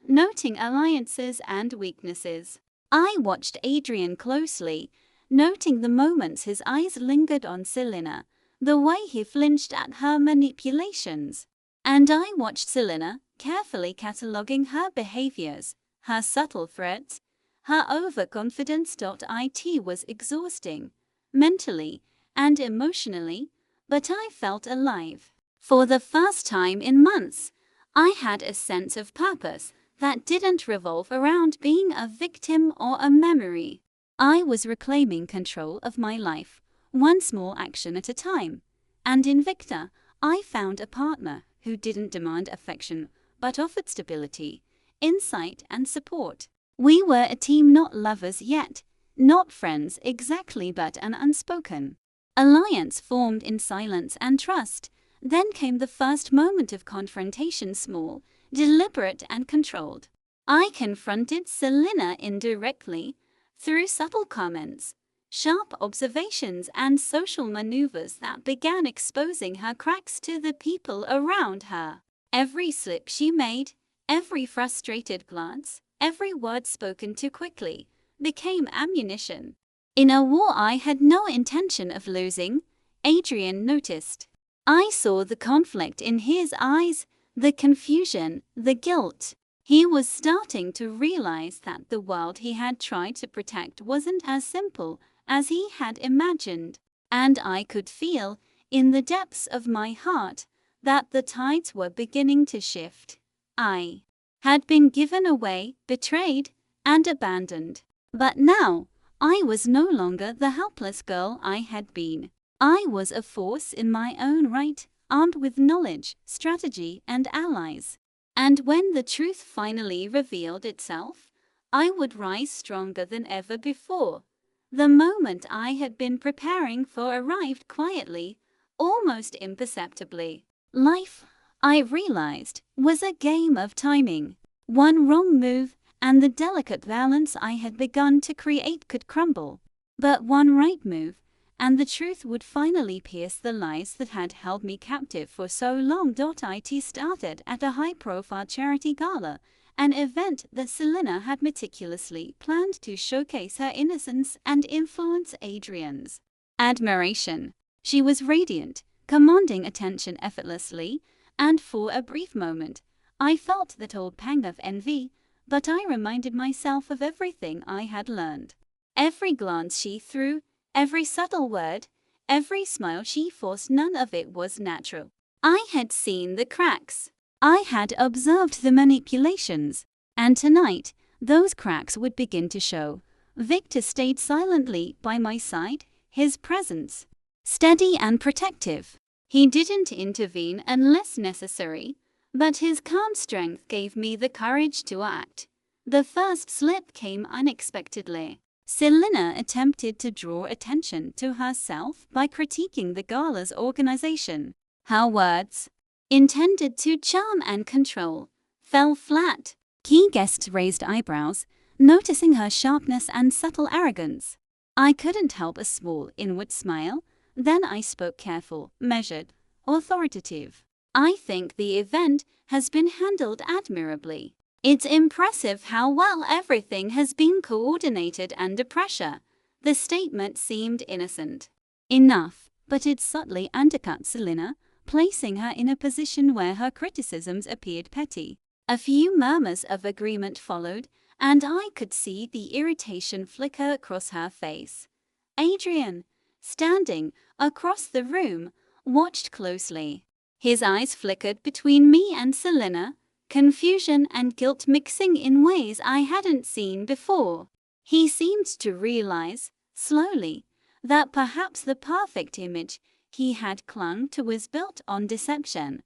noting alliances and weaknesses. I watched Adrian closely, noting the moments his eyes lingered on Selena, the way he flinched at her manipulations. And I watched Selena, carefully cataloging her behaviors, her subtle threats, her overconfidence. It was exhausting, mentally and emotionally, but I felt alive. For the first time in months, I had a sense of purpose that didn't revolve around being a victim or a memory. I was reclaiming control of my life, one small action at a time. And in Victor, I found a partner who didn't demand affection, but offered stability, insight, and support. We were a team, not lovers yet, not friends exactly, but an unspoken alliance formed in silence and trust. Then came the first moment of confrontation, small, deliberate, and controlled. I confronted Selena indirectly, through subtle comments, sharp observations, and social maneuvers that began exposing her cracks to the people around her. Every slip she made, every frustrated glance, every word spoken too quickly, became ammunition. In a war I had no intention of losing, Adrian noticed. I saw the conflict in his eyes, the confusion, the guilt. He was starting to realize that the world he had tried to protect wasn't as simple as he had imagined. And I could feel, in the depths of my heart, that the tides were beginning to shift. I had been given away, betrayed, and abandoned. But now, I was no longer the helpless girl I had been. I was a force in my own right, armed with knowledge, strategy, and allies. And when the truth finally revealed itself, I would rise stronger than ever before. The moment I had been preparing for arrived quietly, almost imperceptibly. Life, I realized, was a game of timing. One wrong move, and the delicate balance I had begun to create could crumble. But one right move, and the truth would finally pierce the lies that had held me captive for so long. It started at a high-profile charity gala, an event that Selena had meticulously planned to showcase her innocence and influence Adrian's admiration. She was radiant, commanding attention effortlessly, and for a brief moment, I felt that old pang of envy, but I reminded myself of everything I had learned. Every glance she threw, every subtle word, every smile she forced, none of it was natural. I had seen the cracks. I had observed the manipulations, and tonight, those cracks would begin to show. Victor stayed silently by my side, his presence steady and protective. He didn't intervene unless necessary, but his calm strength gave me the courage to act. The first slip came unexpectedly. Selena attempted to draw attention to herself by critiquing the gala's organization. Her words, intended to charm and control, fell flat. Key guests raised eyebrows, noticing her sharpness and subtle arrogance. I couldn't help a small inward smile. Then I spoke, careful, measured, authoritative. I think the event has been handled admirably. It's impressive how well everything has been coordinated under pressure. The statement seemed innocent enough, but it subtly undercut Selena, placing her in a position where her criticisms appeared petty. A few murmurs of agreement followed, and I could see the irritation flicker across her face. Adrian, standing across the room, watched closely. His eyes flickered between me and Selena, confusion and guilt mixing in ways I hadn't seen before. He seemed to realize, slowly, that perhaps the perfect image he had clung to was built on deception.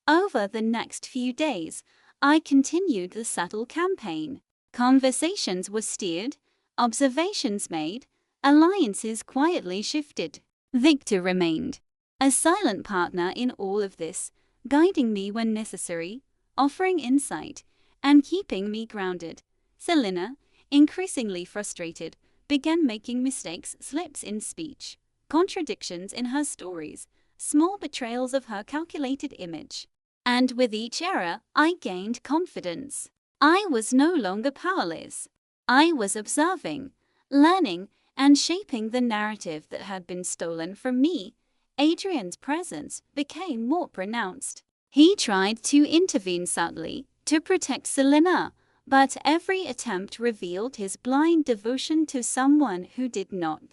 Over the next few days, I continued the subtle campaign. Conversations were steered, observations made, alliances quietly shifted. Victor remained a silent partner in all of this, guiding me when necessary, offering insight, and keeping me grounded. Selena, increasingly frustrated, began making mistakes, slips in speech, contradictions in her stories, small betrayals of her calculated image. And with each error, I gained confidence. I was no longer powerless. I was observing, learning, and shaping the narrative that had been stolen from me. Adrian's presence became more pronounced. He tried to intervene subtly, to protect Selena, but every attempt revealed his blind devotion to someone who did not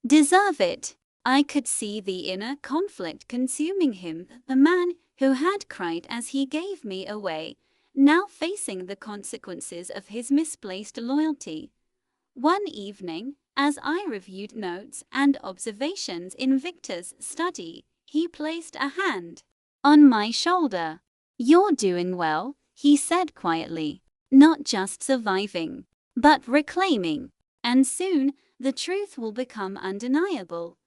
deserve it. I could see the inner conflict consuming him, the man who had cried as he gave me away, now facing the consequences of his misplaced loyalty. One evening, as I reviewed notes and observations in Victor's study, he placed a hand on my shoulder. "You're doing well," he said quietly. "Not just surviving, but reclaiming. And soon, the truth will become undeniable."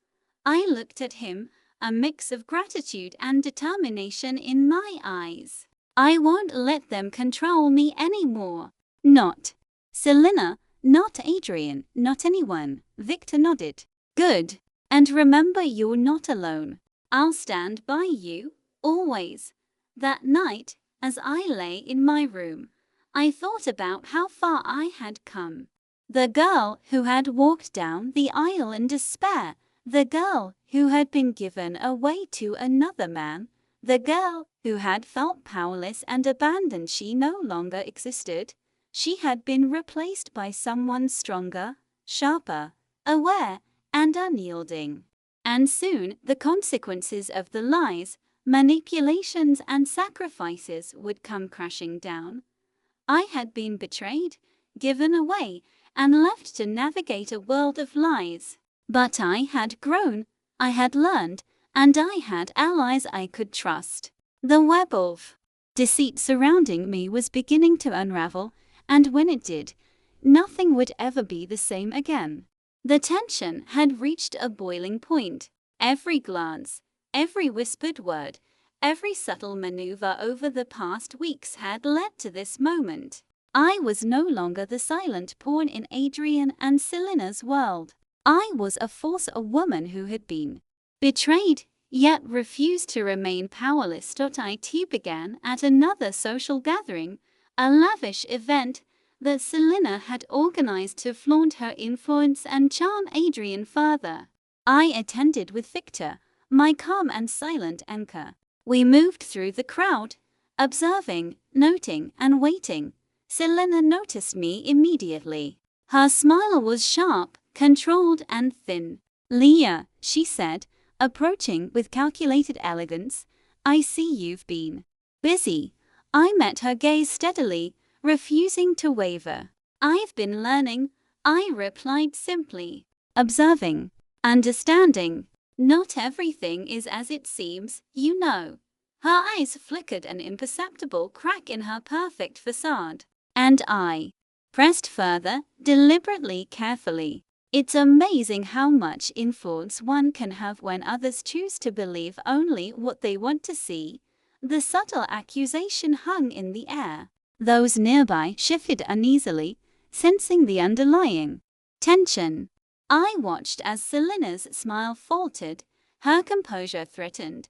I looked at him, a mix of gratitude and determination in my eyes. I won't let them control me anymore. Not Selena, not Adrian, not anyone. Victor nodded. Good. And remember, you're not alone. I'll stand by you, always. That night, as I lay in my room, I thought about how far I had come. The girl who had walked down the aisle in despair, the girl who had been given away to another man, the girl who had felt powerless and abandoned. She no longer existed. She had been replaced by someone stronger, sharper, aware, and unyielding. And soon, the consequences of the lies, manipulations, and sacrifices would come crashing down. I had been betrayed, given away, and left to navigate a world of lies. But I had grown, I had learned, and I had allies I could trust. The web of deceit surrounding me was beginning to unravel, and when it did, nothing would ever be the same again. The tension had reached a boiling point. Every glance, every whispered word, every subtle maneuver over the past weeks had led to this moment. I was no longer the silent pawn in Adrian and Selena's world. I was a woman who had been betrayed, yet refused to remain powerless. It began at another social gathering, a lavish event that Selena had organized to flaunt her influence and charm Adrian further. I attended with Victor, my calm and silent anchor. We moved through the crowd, observing, noting, and waiting. Selena noticed me immediately. Her smile was sharp, controlled, and thin. "Liya," she said, approaching with calculated elegance, "I see you've been busy." I met her gaze steadily, refusing to waver. "I've been learning," I replied simply. "Observing. Understanding. Not everything is as it seems, you know." Her eyes flickered an imperceptible crack in her perfect facade. And I pressed further, deliberately, carefully. "It's amazing how much influence one can have when others choose to believe only what they want to see." The subtle accusation hung in the air. Those nearby shifted uneasily, sensing the underlying tension. I watched as Selena's smile faltered, her composure threatened.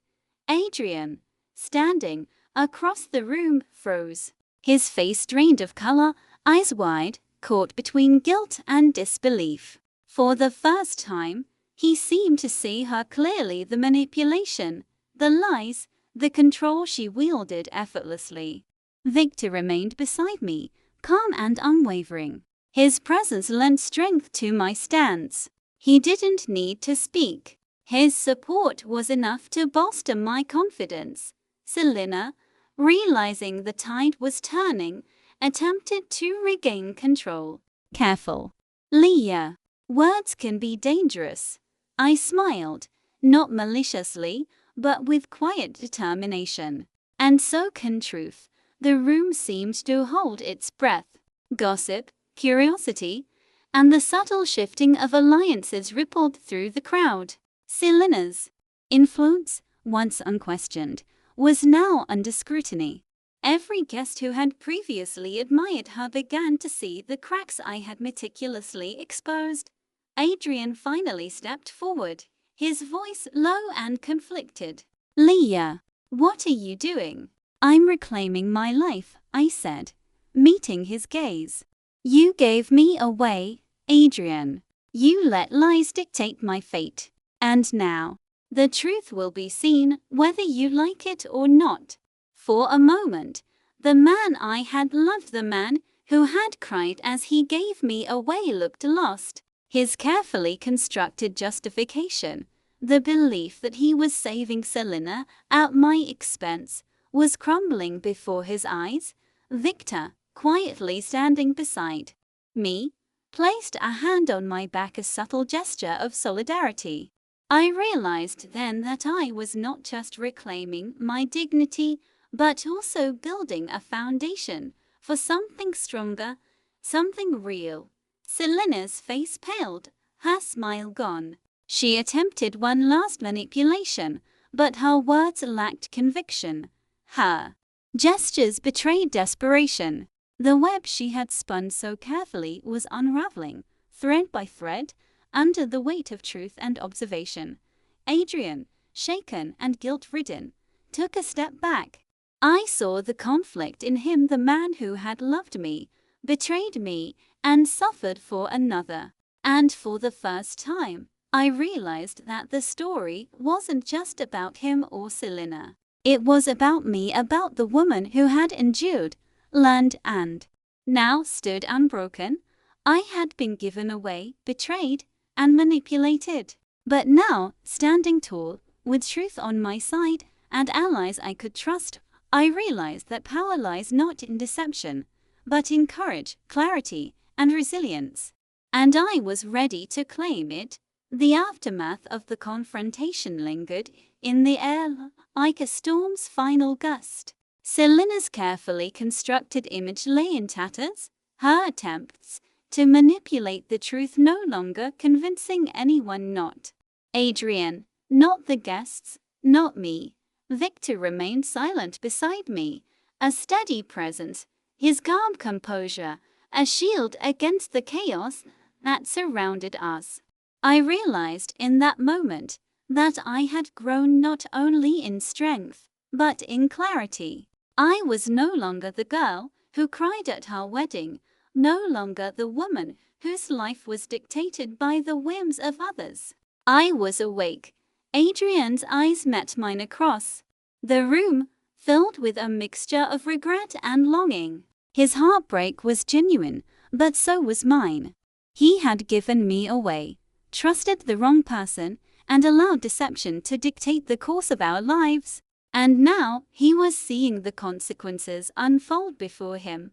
Adrian, standing across the room, froze. His face drained of color, eyes wide, caught between guilt and disbelief. For the first time, he seemed to see her clearly, the manipulation, the lies, the control she wielded effortlessly. Victor remained beside me, calm and unwavering. His presence lent strength to my stance. He didn't need to speak. His support was enough to bolster my confidence. Selena, realizing the tide was turning, attempted to regain control. "Careful, Liya. Words can be dangerous." I smiled, not maliciously, but with quiet determination. "And so can truth." The room seemed to hold its breath. Gossip, curiosity, and the subtle shifting of alliances rippled through the crowd. Selena's influence, once unquestioned, was now under scrutiny. Every guest who had previously admired her began to see the cracks I had meticulously exposed. Adrian finally stepped forward, his voice low and conflicted. "Liya, what are you doing?" "I'm reclaiming my life," I said, meeting his gaze. "You gave me away, Adrian. You let lies dictate my fate. And now, the truth will be seen, whether you like it or not." For a moment, the man I had loved, the man who had cried as he gave me away, looked lost. His carefully constructed justification, the belief that he was saving Selena at my expense, was crumbling before his eyes. Victor, quietly standing beside me, placed a hand on my back, a subtle gesture of solidarity. I realized then that I was not just reclaiming my dignity, but also building a foundation for something stronger, something real. Selena's face paled, her smile gone. She attempted one last manipulation, but her words lacked conviction. Her gestures betrayed desperation. The web she had spun so carefully was unraveling, thread by thread, under the weight of truth and observation. Adrian, shaken and guilt-ridden, took a step back. I saw the conflict in him, the man who had loved me, betrayed me, and suffered for another. And for the first time, I realized that the story wasn't just about him or Selena. It was about me, about the woman who had endured, learned, and now stood unbroken. I had been given away, betrayed, and manipulated. But now, standing tall, with truth on my side, and allies I could trust, I realized that power lies not in deception, but in courage, clarity, and resilience. And I was ready to claim it. The aftermath of the confrontation lingered in the air like a storm's final gust. Selena's carefully constructed image lay in tatters, her attempts to manipulate the truth no longer convincing anyone, not Adrian, not the guests, not me. Victor remained silent beside me, a steady presence, his calm composure a shield against the chaos that surrounded us. I realized in that moment that I had grown not only in strength, but in clarity. I was no longer the girl who cried at her wedding, no longer the woman whose life was dictated by the whims of others. I was awake. Adrian's eyes met mine across the room, filled with a mixture of regret and longing. His heartbreak was genuine, but so was mine. He had given me away, trusted the wrong person, and allowed deception to dictate the course of our lives. And now he was seeing the consequences unfold before him.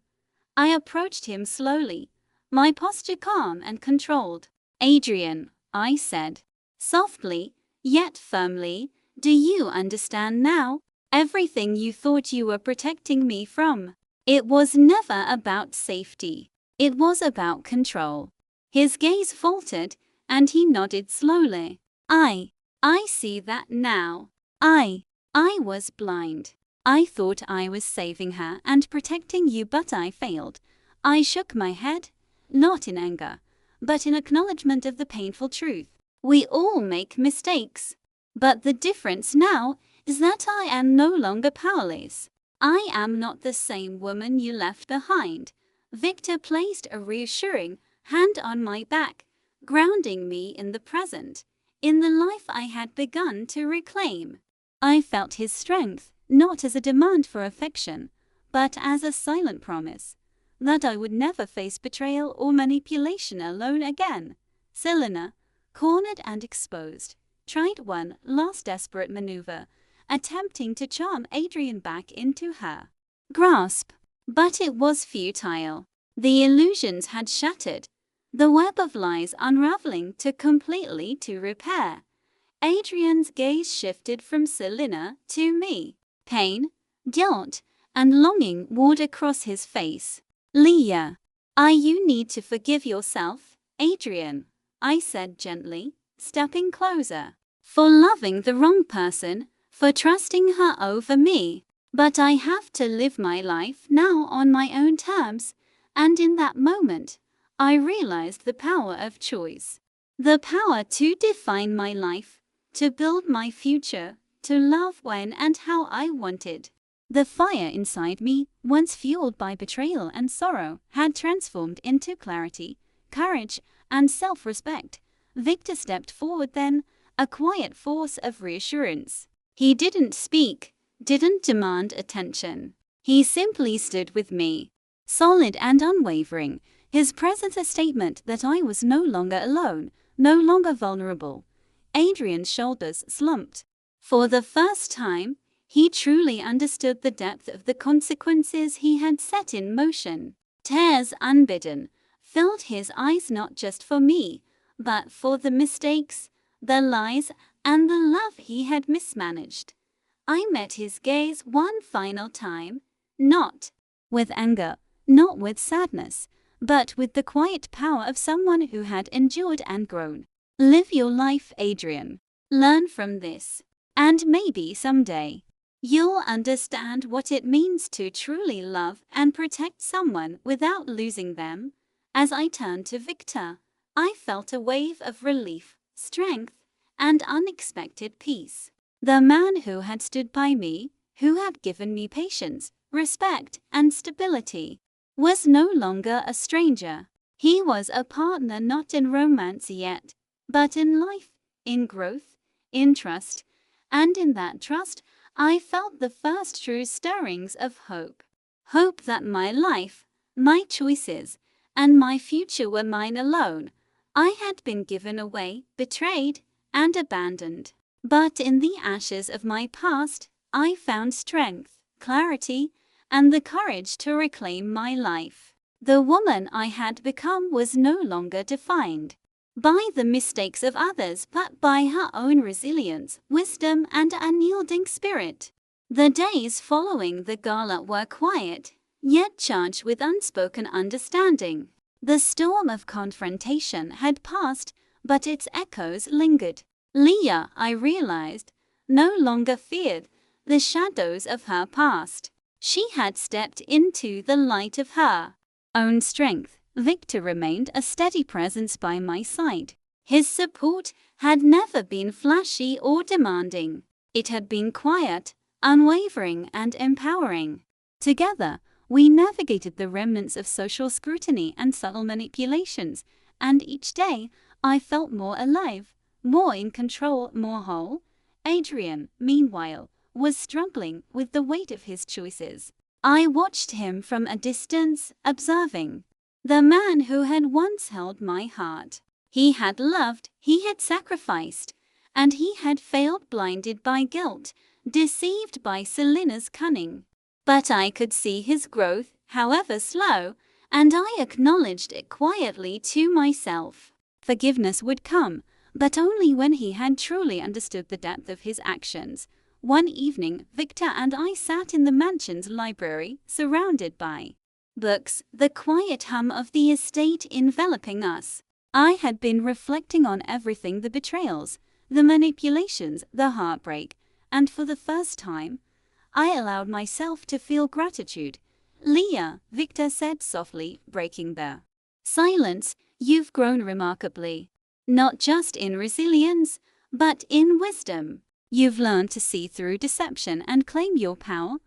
I approached him slowly, my posture calm and controlled. "Adrian," I said, softly, yet firmly, "do you understand now? Everything you thought you were protecting me from. It was never about safety. It was about control." His gaze faltered, and he nodded slowly. I see that now. I was blind. I thought I was saving her and protecting you, but I failed. I shook my head, not in anger, but in acknowledgement of the painful truth. We all make mistakes. But the difference now is that I am no longer powerless. I am not the same woman you left behind. Victor placed a reassuring hand on my back, grounding me in the present, in the life I had begun to reclaim. I felt his strength, not as a demand for affection, but as a silent promise that I would never face betrayal or manipulation alone again. Selena, cornered and exposed, tried one last desperate maneuver, attempting to charm Adrian back into her grasp. But it was futile. The illusions had shattered, the web of lies unraveling completely to repair. Adrian's gaze shifted from Selena to me. Pain, guilt, and longing warred across his face. "Liya, you need to forgive yourself, Adrian," I said gently, stepping closer. "For loving the wrong person, for trusting her over me. But I have to live my life now on my own terms," and in that moment, I realized the power of choice. The power to define my life, to build my future, to love when and how I wanted. The fire inside me, once fueled by betrayal and sorrow, had transformed into clarity, courage, and self-respect. Victor stepped forward then, a quiet force of reassurance. He didn't speak, didn't demand attention. He simply stood with me, solid and unwavering, his presence a statement that I was no longer alone, no longer vulnerable. Adrian's shoulders slumped. For the first time, he truly understood the depth of the consequences he had set in motion. Tears unbidden filled his eyes, not just for me, but for the mistakes, the lies, and the love he had mismanaged. I met his gaze one final time, not with anger, not with sadness, but with the quiet power of someone who had endured and grown. Live your life, Adrian. Learn from this. And maybe someday, you'll understand what it means to truly love and protect someone without losing them. As I turned to Victor, I felt a wave of relief, strength, and unexpected peace. The man who had stood by me, who had given me patience, respect, and stability, was no longer a stranger. He was a partner not in romance yet, but in life, in growth, in trust, and in that trust, I felt the first true stirrings of hope. Hope that my life, my choices, and my future were mine alone. I had been given away, betrayed, and abandoned. But in the ashes of my past, I found strength, clarity, and the courage to reclaim my life. The woman I had become was no longer defined by the mistakes of others, but by her own resilience, wisdom, and unyielding spirit. The days following the gala were quiet, yet charged with unspoken understanding. The storm of confrontation had passed, but its echoes lingered. Liya, I realized, no longer feared the shadows of her past. She had stepped into the light of her own strength. Victor remained a steady presence by my side. His support had never been flashy or demanding. It had been quiet, unwavering, and empowering. Together, we navigated the remnants of social scrutiny and subtle manipulations, and each day I felt more alive, more in control, more whole. Adrian, meanwhile, was struggling with the weight of his choices. I watched him from a distance, observing. The man who had once held my heart. He had loved, he had sacrificed, and he had failed, blinded by guilt, deceived by Selina's cunning. But I could see his growth, however slow, and I acknowledged it quietly to myself. Forgiveness would come, but only when he had truly understood the depth of his actions. One evening, Victor and I sat in the mansion's library, surrounded by books, the quiet hum of the estate enveloping us. I had been reflecting on everything, the betrayals, the manipulations, the heartbreak, and for the first time, I allowed myself to feel gratitude. "Liya," Victor said softly, breaking the silence, "you've grown remarkably. Not just in resilience, but in wisdom. You've learned to see through deception and claim your power."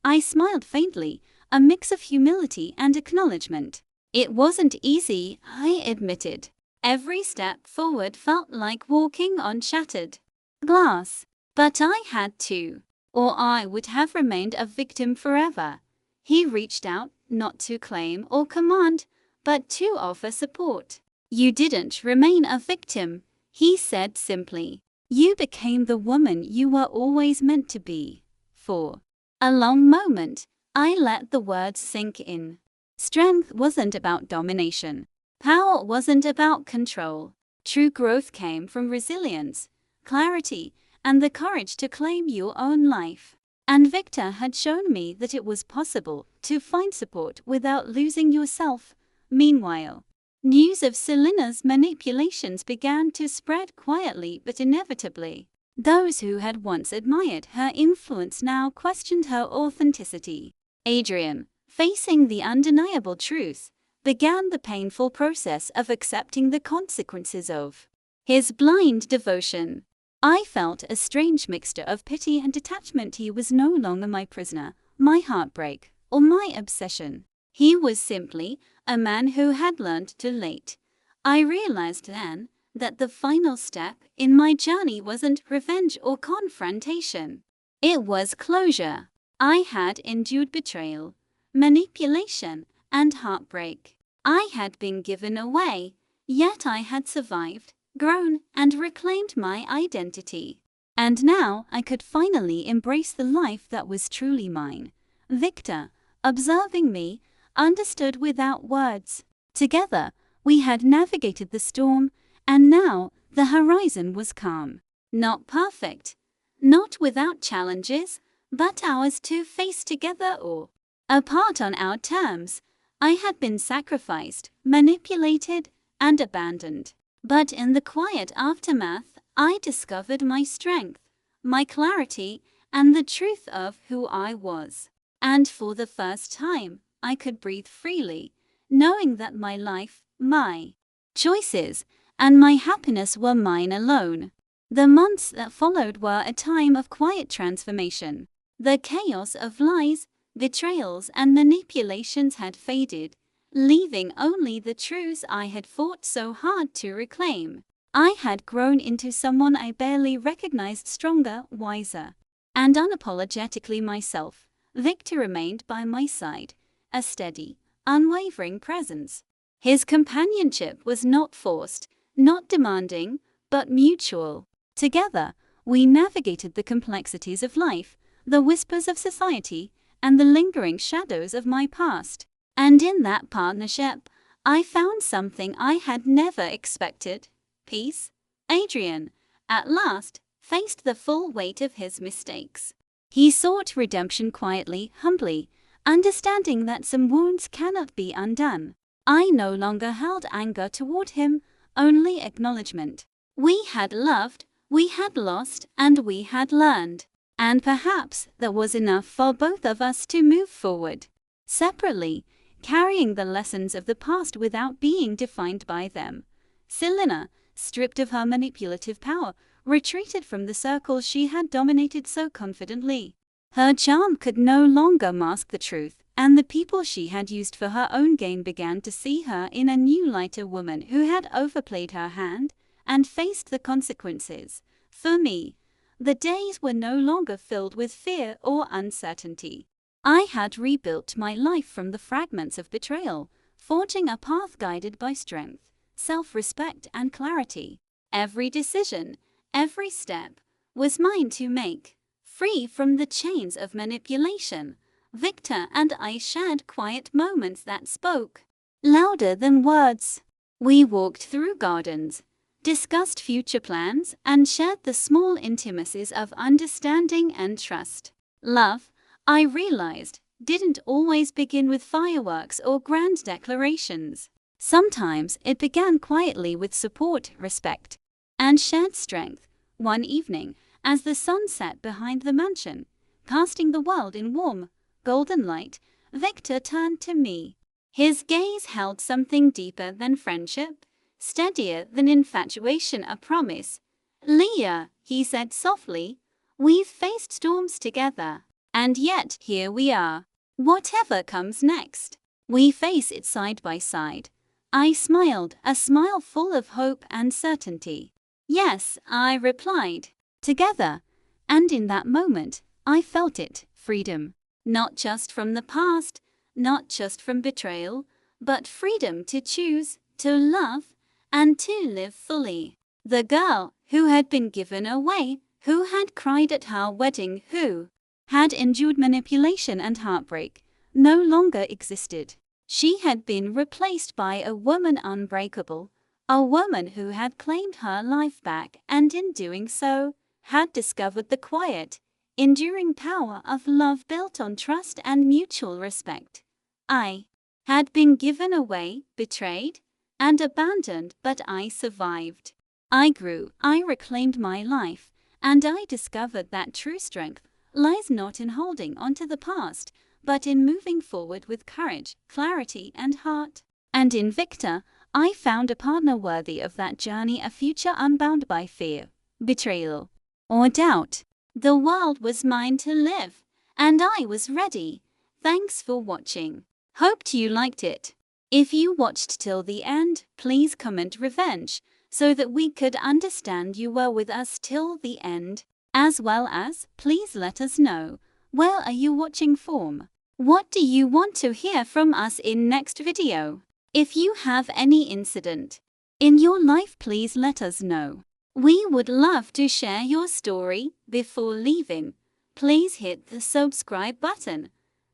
I smiled faintly, a mix of humility and acknowledgement. It wasn't easy, I admitted. Every step forward felt like walking on shattered glass. But I had to, or I would have remained a victim forever. He reached out, not to claim or command, but to offer support. "You didn't remain a victim," he said simply. "You became the woman you were always meant to be." For a long moment, I let the words sink in. Strength wasn't about domination. Power wasn't about control. True growth came from resilience, clarity, and the courage to claim your own life. And Victor had shown me that it was possible to find support without losing yourself. Meanwhile, news of Selina's manipulations began to spread quietly but inevitably. Those who had once admired her influence now questioned her authenticity. Adrian, facing the undeniable truth, began the painful process of accepting the consequences of his blind devotion. I felt a strange mixture of pity and detachment. He was no longer my prisoner, my heartbreak, or my obsession. He was simply a man who had learned too late. I realized then that the final step in my journey wasn't revenge or confrontation. It was closure. I had endured betrayal, manipulation, and heartbreak. I had been given away, yet I had survived, grown, and reclaimed my identity. And now I could finally embrace the life that was truly mine. Victor, observing me, understood without words. Together, we had navigated the storm, and now the horizon was calm. Not perfect, not without challenges, but ours to face together or apart on our terms. I had been sacrificed, manipulated, and abandoned. But in the quiet aftermath, I discovered my strength, my clarity, and the truth of who I was. And for the first time, I could breathe freely, knowing that my life, my choices, and my happiness were mine alone. The months that followed were a time of quiet transformation. The chaos of lies, betrayals, and manipulations had faded, leaving only the truths I had fought so hard to reclaim. I had grown into someone I barely recognized, stronger, wiser, and unapologetically myself. Victor remained by my side, a steady, unwavering presence. His companionship was not forced, not demanding, but mutual. Together, we navigated the complexities of life, the whispers of society, and the lingering shadows of my past. And in that partnership, I found something I had never expected: peace. Adrian, at last, faced the full weight of his mistakes. He sought redemption quietly, humbly, understanding that some wounds cannot be undone. I no longer held anger toward him, only acknowledgement. We had loved, we had lost, and we had learned. And perhaps that was enough for both of us to move forward, separately, carrying the lessons of the past without being defined by them. Selina, stripped of her manipulative power, retreated from the circles she had dominated so confidently. Her charm could no longer mask the truth, and the people she had used for her own gain began to see her in a new light, a woman who had overplayed her hand and faced the consequences. For me, the days were no longer filled with fear or uncertainty. I had rebuilt my life from the fragments of betrayal, forging a path guided by strength, self-respect, and clarity. Every decision, every step, was mine to make. Free from the chains of manipulation, Victor and I shared quiet moments that spoke louder than words. We walked through gardens, discussed future plans, and shared the small intimacies of understanding and trust. Love, I realized, didn't always begin with fireworks or grand declarations. Sometimes it began quietly with support, respect, and shared strength. One evening, as the sun set behind the mansion, casting the world in warm, golden light, Victor turned to me. His gaze held something deeper than friendship, steadier than infatuation, a promise. "Liya," he said softly, "we've faced storms together, and yet here we are. Whatever comes next, we face it side by side." I smiled, a smile full of hope and certainty. "Yes," I replied. "Together." And in that moment, I felt it, freedom. Not just from the past, not just from betrayal, but freedom to choose, to love, and to live fully. The girl who had been given away, who had cried at her wedding, who had endured manipulation and heartbreak, no longer existed. She had been replaced by a woman unbreakable, a woman who had claimed her life back and in doing so, had discovered the quiet, enduring power of love built on trust and mutual respect. I had been given away, betrayed, and abandoned, but I survived. I grew, I reclaimed my life, and I discovered that true strength lies not in holding onto the past, but in moving forward with courage, clarity, and heart. And in Victor, I found a partner worthy of that journey, a future unbound by fear, betrayal, or doubt. The world was mine to live, and I was ready. Thanks for watching. Hoped you liked it. If you watched till the end, please comment revenge, so that we could understand you were with us till the end. As well as, please let us know, where are you watching from? What do you want to hear from us in next video? If you have any incident in your life, please let us know. We would love to share your story. Before leaving, please hit the subscribe button,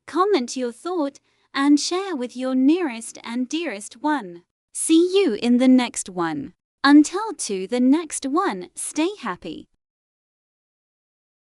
comment your thought, and share with your nearest and dearest one. See you in the next one. Until to the next one, stay happy.